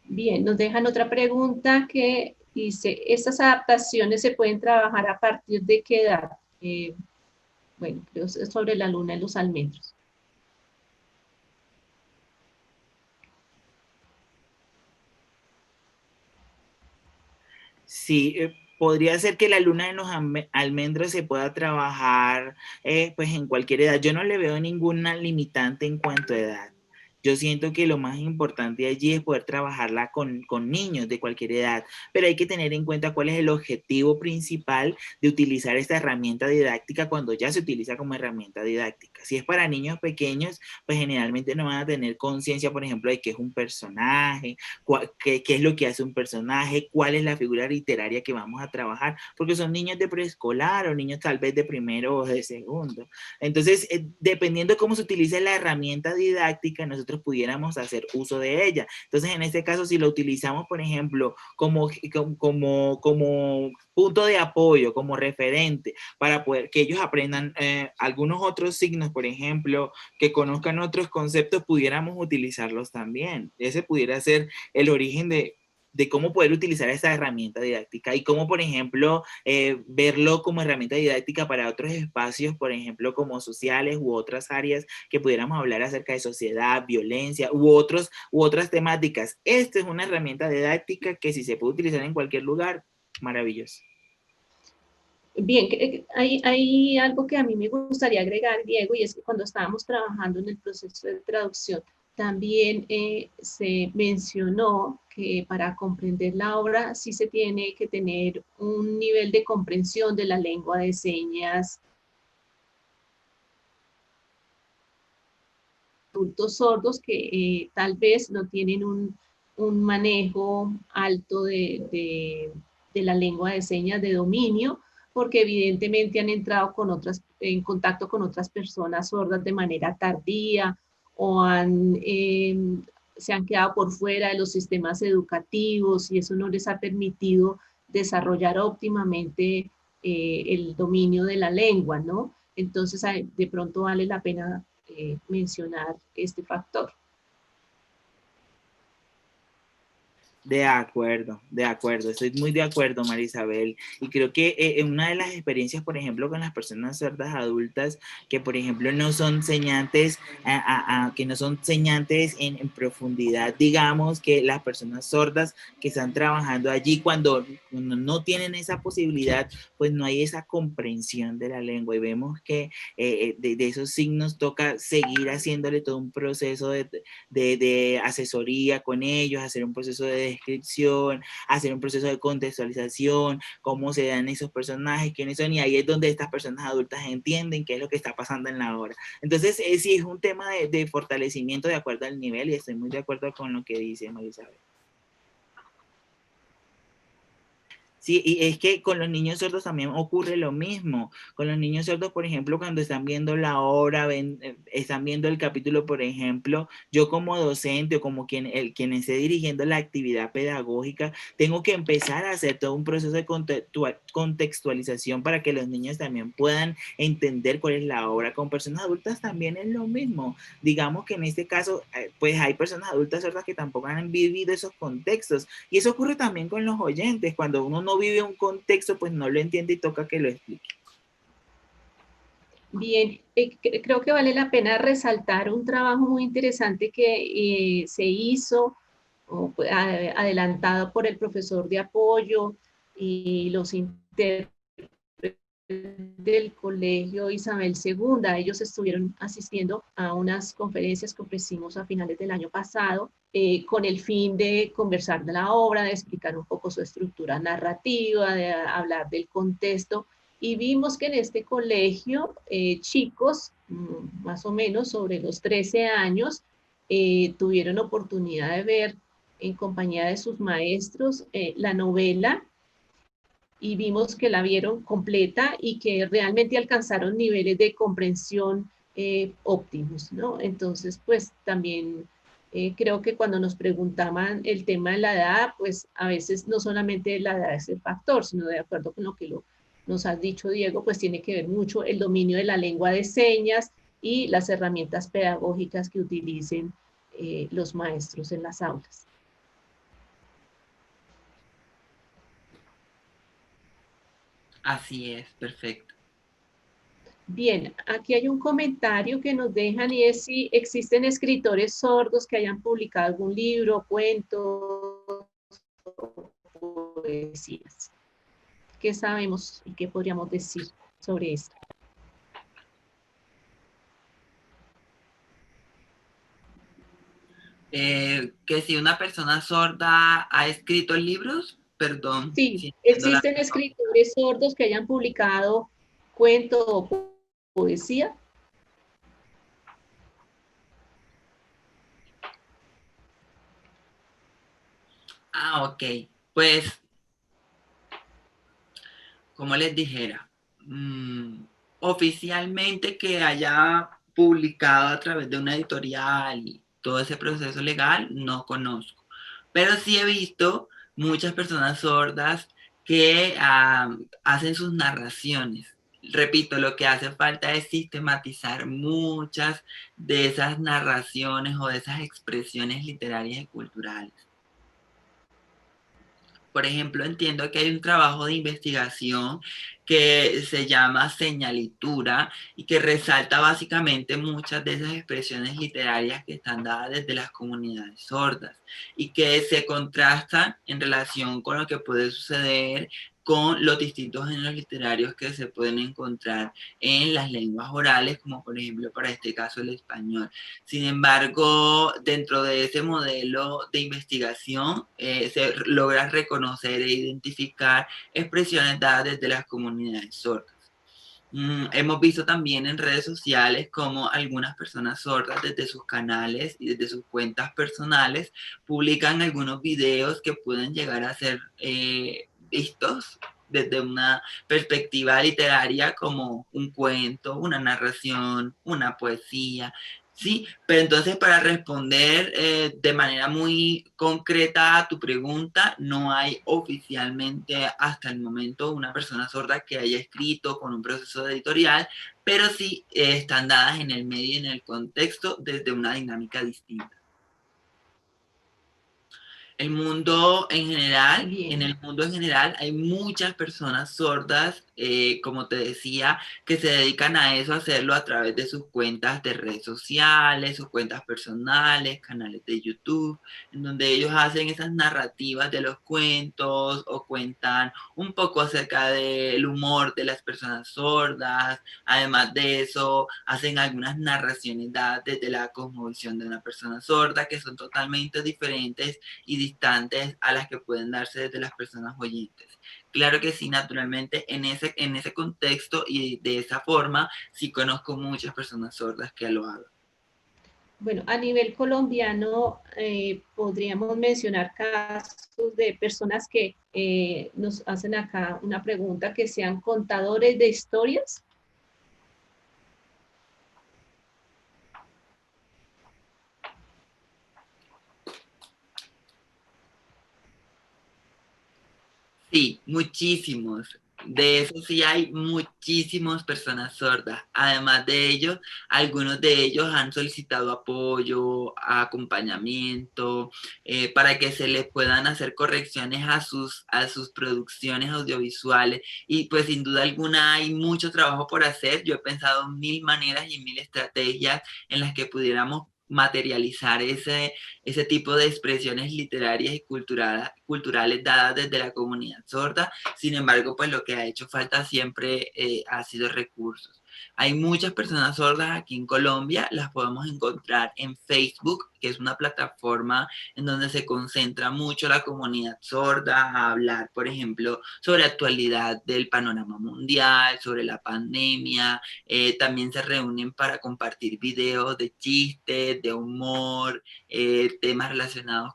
Bien, nos dejan otra pregunta que dice, ¿estas adaptaciones se pueden trabajar a partir de qué edad? Bueno, creo que es sobre la luna y los almendros. Sí, podría ser que la luna de los almendros se pueda trabajar pues en cualquier edad. Yo no le veo ninguna limitante en cuanto a edad. Yo siento que lo más importante allí es poder trabajarla con niños de cualquier edad, pero hay que tener en cuenta cuál es el objetivo principal de utilizar esta herramienta didáctica cuando ya se utiliza como herramienta didáctica. Si es para niños pequeños, pues generalmente no van a tener conciencia, por ejemplo, de qué es un personaje, qué es lo que hace un personaje, cuál es la figura literaria que vamos a trabajar, porque son niños de preescolar o niños tal vez de primero o de segundo. Entonces, dependiendo de cómo se utilice la herramienta didáctica, nosotros pudiéramos hacer uso de ella. Entonces, en este caso, si lo utilizamos, por ejemplo, como punto de apoyo, como referente, para poder que ellos aprendan algunos otros signos, por ejemplo, que conozcan otros conceptos, pudiéramos utilizarlos también. Ese pudiera ser el origen de cómo poder utilizar esa herramienta didáctica y cómo, por ejemplo, verlo como herramienta didáctica para otros espacios, por ejemplo, como sociales u otras áreas que pudiéramos hablar acerca de sociedad, violencia u otras temáticas. Esta es una herramienta didáctica que si se puede utilizar en cualquier lugar, maravilloso. Bien, hay algo que a mí me gustaría agregar, Diego, y es que cuando estábamos trabajando en el proceso de traducción, también se mencionó que para comprender la obra sí se tiene que tener un nivel de comprensión de la lengua de señas. Adultos sordos que tal vez no tienen un manejo alto de la lengua de señas de dominio, porque evidentemente han entrado en contacto con otras personas sordas de manera tardía o se han quedado por fuera de los sistemas educativos y eso no les ha permitido desarrollar óptimamente el dominio de la lengua, ¿no? Entonces, de pronto vale la pena mencionar este factor. De acuerdo, estoy muy de acuerdo, Marisabel. Y creo que una de las experiencias, por ejemplo, con las personas sordas adultas, que por ejemplo no son señantes, que no son señantes en profundidad, digamos, que las personas sordas que están trabajando allí, cuando no tienen esa posibilidad, pues no hay esa comprensión de la lengua. Y vemos que de esos signos toca seguir haciéndole todo un proceso de asesoría con ellos, hacer un proceso de descripción, hacer un proceso de contextualización, cómo se dan esos personajes, quiénes son, y ahí es donde estas personas adultas entienden qué es lo que está pasando en la obra. Entonces, sí, es un tema de fortalecimiento de acuerdo al nivel, y estoy muy de acuerdo con lo que dice Marisabel. Sí, y es que con los niños sordos también ocurre lo mismo. Con los niños sordos, por ejemplo, cuando están viendo la obra, están viendo el capítulo, por ejemplo, yo como docente o como quien esté dirigiendo la actividad pedagógica, tengo que empezar a hacer todo un proceso de contextualización para que los niños también puedan entender cuál es la obra. Con personas adultas también es lo mismo. Digamos que en este caso, pues hay personas adultas sordas que tampoco han vivido esos contextos. Y eso ocurre también con los oyentes. Cuando uno no vive un contexto, pues no lo entiende y toca que lo explique. Bien, creo que vale la pena resaltar un trabajo muy interesante que se hizo, adelantado por el profesor de apoyo y los intérpretes del Colegio Isabel II. Ellos estuvieron asistiendo a unas conferencias que ofrecimos a finales del año pasado con el fin de conversar de la obra, de explicar un poco su estructura narrativa, de hablar del contexto. Y vimos que en este colegio, chicos, más o menos sobre los 13 años, tuvieron oportunidad de ver en compañía de sus maestros la novela, y vimos que la vieron completa y que realmente alcanzaron niveles de comprensión óptimos, ¿no? Entonces, pues también creo que cuando nos preguntaban el tema de la edad, pues a veces no solamente la edad es el factor, sino de acuerdo con lo que nos has dicho, Diego, pues tiene que ver mucho el dominio de la lengua de señas y las herramientas pedagógicas que utilicen los maestros en las aulas. Así es, perfecto. Bien, aquí hay un comentario que nos dejan y es si existen escritores sordos que hayan publicado algún libro, cuentos, poesías. ¿Qué sabemos y qué podríamos decir sobre esto? Que si una persona sorda ha escrito libros, perdón. Sí, Si entiendo existen escritores sordos que hayan publicado cuentos o poesía. Ok. Pues, como les dijera, oficialmente que haya publicado a través de una editorial y todo ese proceso legal, no conozco. Pero sí he visto muchas personas sordas que hacen sus narraciones. Repito, lo que hace falta es sistematizar muchas de esas narraciones o de esas expresiones literarias y culturales. Por ejemplo, entiendo que hay un trabajo de investigación que se llama señalitura y que resalta básicamente muchas de esas expresiones literarias que están dadas desde las comunidades sordas y que se contrastan en relación con lo que puede suceder con los distintos géneros literarios que se pueden encontrar en las lenguas orales, como por ejemplo para este caso el español. Sin embargo, dentro de ese modelo de investigación se logra reconocer e identificar expresiones dadas desde las comunidades sordas. Hemos visto también en redes sociales cómo algunas personas sordas desde sus canales y desde sus cuentas personales publican algunos videos que pueden llegar a ser vistos desde una perspectiva literaria como un cuento, una narración, una poesía, Sí, pero entonces para responder de manera muy concreta a tu pregunta, no hay oficialmente hasta el momento una persona sorda que haya escrito con un proceso editorial, pero sí están dadas en el medio y en el contexto desde una dinámica distinta. El mundo en general, en Bien. el mundo en general hay muchas personas sordas, como te decía, que se dedican a eso, a hacerlo a través de sus cuentas de redes sociales, sus cuentas personales, canales de YouTube, en donde ellos hacen esas narrativas de los cuentos o cuentan un poco acerca del humor de las personas sordas. Además de eso, hacen algunas narraciones dadas desde la cosmovisión de una persona sorda que son totalmente diferentes y distantes a las que pueden darse desde las personas oyentes. Claro que sí, naturalmente, en ese contexto y de esa forma, sí conozco muchas personas sordas que lo hagan. Bueno, a nivel colombiano, podríamos mencionar casos de personas que nos hacen acá una pregunta, que sean contadores de historias. Sí, muchísimos. De eso sí hay muchísimas personas sordas. Además de ellos, algunos de ellos han solicitado apoyo, acompañamiento, para que se les puedan hacer correcciones a sus producciones audiovisuales. Y pues sin duda alguna hay mucho trabajo por hacer. Yo he pensado mil maneras y mil estrategias en las que pudiéramos materializar ese tipo de expresiones literarias y culturales dadas desde la comunidad sorda. Sin embargo, pues lo que ha hecho falta siempre ha sido recursos. Hay muchas personas sordas aquí en Colombia, las podemos encontrar en Facebook, que es una plataforma en donde se concentra mucho la comunidad sorda a hablar, por ejemplo, sobre actualidad del panorama mundial, sobre la pandemia. También se reúnen para compartir videos de chistes, de humor, temas relacionados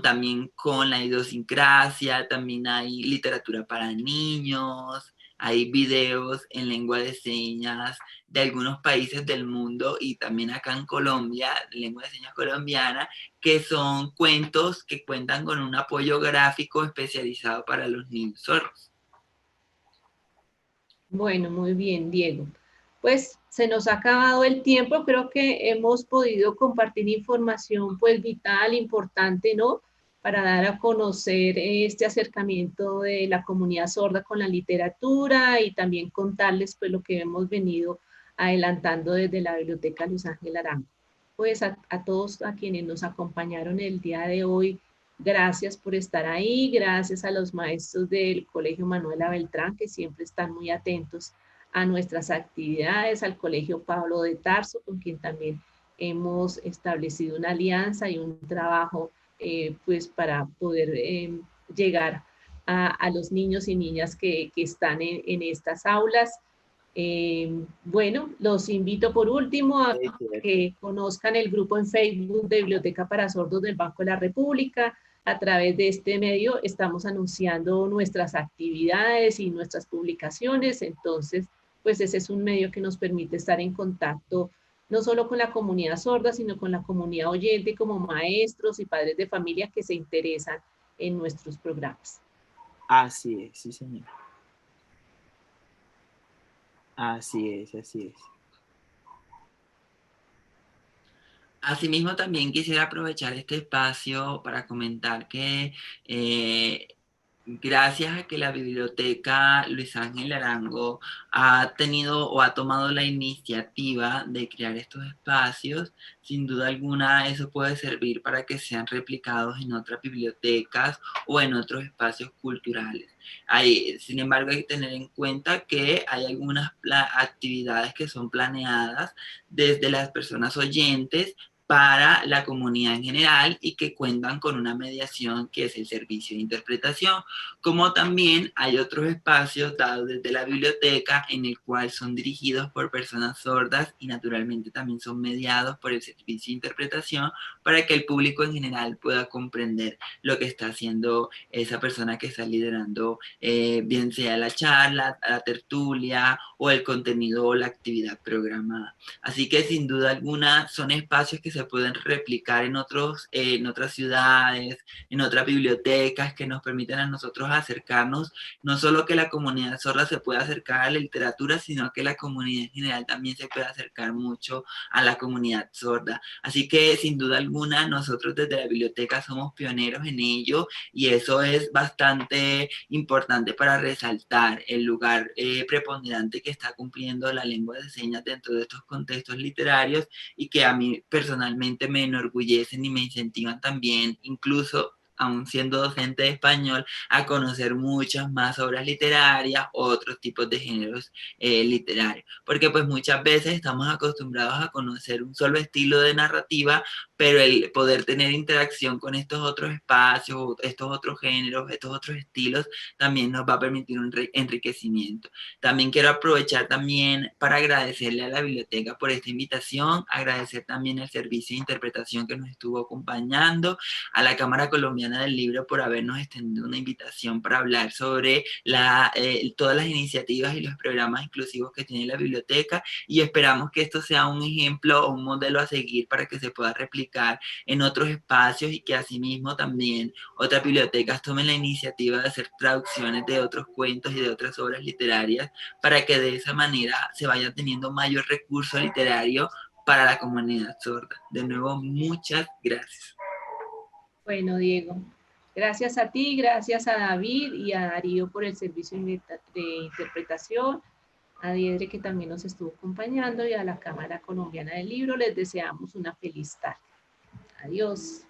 también con la idiosincrasia. También hay literatura para niños, hay videos en lengua de señas de algunos países del mundo y también acá en Colombia, lengua de señas colombiana, que son cuentos que cuentan con un apoyo gráfico especializado para los niños sordos. Bueno, muy bien, Diego. Pues se nos ha acabado el tiempo, creo que hemos podido compartir información pues vital, importante, ¿no? Para dar a conocer este acercamiento de la comunidad sorda con la literatura y también contarles pues lo que hemos venido adelantando desde la Biblioteca Luis Ángel Arango. Pues a todos a quienes nos acompañaron el día de hoy, gracias por estar ahí, gracias a los maestros del Colegio Manuela Beltrán, que siempre están muy atentos a nuestras actividades, al Colegio Pablo de Tarso, con quien también hemos establecido una alianza y un trabajo pues para poder llegar a los niños y niñas que están en estas aulas. Bueno, los invito por último a que conozcan el grupo en Facebook de Biblioteca para Sordos del Banco de la República. A través de este medio estamos anunciando nuestras actividades y nuestras publicaciones. Entonces, pues ese es un medio que nos permite estar en contacto no solo con la comunidad sorda, sino con la comunidad oyente como maestros y padres de familia que se interesan en nuestros programas. Así es, sí, señor. Así es, así es. Asimismo, también quisiera aprovechar este espacio para comentar que gracias a que la Biblioteca Luis Ángel Arango ha tenido o ha tomado la iniciativa de crear estos espacios, sin duda alguna eso puede servir para que sean replicados en otras bibliotecas o en otros espacios culturales. Sin embargo, hay que tener en cuenta que hay algunas actividades que son planeadas desde las personas oyentes para la comunidad en general y que cuentan con una mediación que es el servicio de interpretación, como también hay otros espacios dados desde la biblioteca en el cual son dirigidos por personas sordas y naturalmente también son mediados por el servicio de interpretación para que el público en general pueda comprender lo que está haciendo esa persona que está liderando, bien sea la charla, la tertulia o el contenido o la actividad programada. Así que sin duda alguna son espacios que se pueden replicar en otras ciudades, en otras bibliotecas, que nos permiten a nosotros acercarnos, no solo que la comunidad sorda se pueda acercar a la literatura, sino que la comunidad en general también se puede acercar mucho a la comunidad sorda. Así que sin duda alguna nosotros desde la biblioteca somos pioneros en ello y eso es bastante importante para resaltar el lugar preponderante que está cumpliendo la lengua de señas dentro de estos contextos literarios y que a mí personalmente me enorgullecen y me incentivan también, incluso aún siendo docente de español, a conocer muchas más obras literarias, otros tipos de géneros literarios. Porque pues muchas veces estamos acostumbrados a conocer un solo estilo de narrativa, pero el poder tener interacción con estos otros espacios, estos otros géneros, estos otros estilos, también nos va a permitir un enriquecimiento. También quiero aprovechar también para agradecerle a la biblioteca por esta invitación, agradecer también el servicio de interpretación que nos estuvo acompañando, a la Cámara Colombiana del Libro por habernos extendido una invitación para hablar sobre todas las iniciativas y los programas inclusivos que tiene la biblioteca y esperamos que esto sea un ejemplo o un modelo a seguir para que se pueda replicar en otros espacios y que asimismo también otras bibliotecas tomen la iniciativa de hacer traducciones de otros cuentos y de otras obras literarias para que de esa manera se vaya teniendo mayor recurso literario para la comunidad sorda. De nuevo, muchas gracias. Bueno, Diego, gracias a ti, gracias a David y a Darío por el servicio de interpretación, a Diedre que también nos estuvo acompañando y a la Cámara Colombiana del Libro. Les deseamos una feliz tarde. Adiós.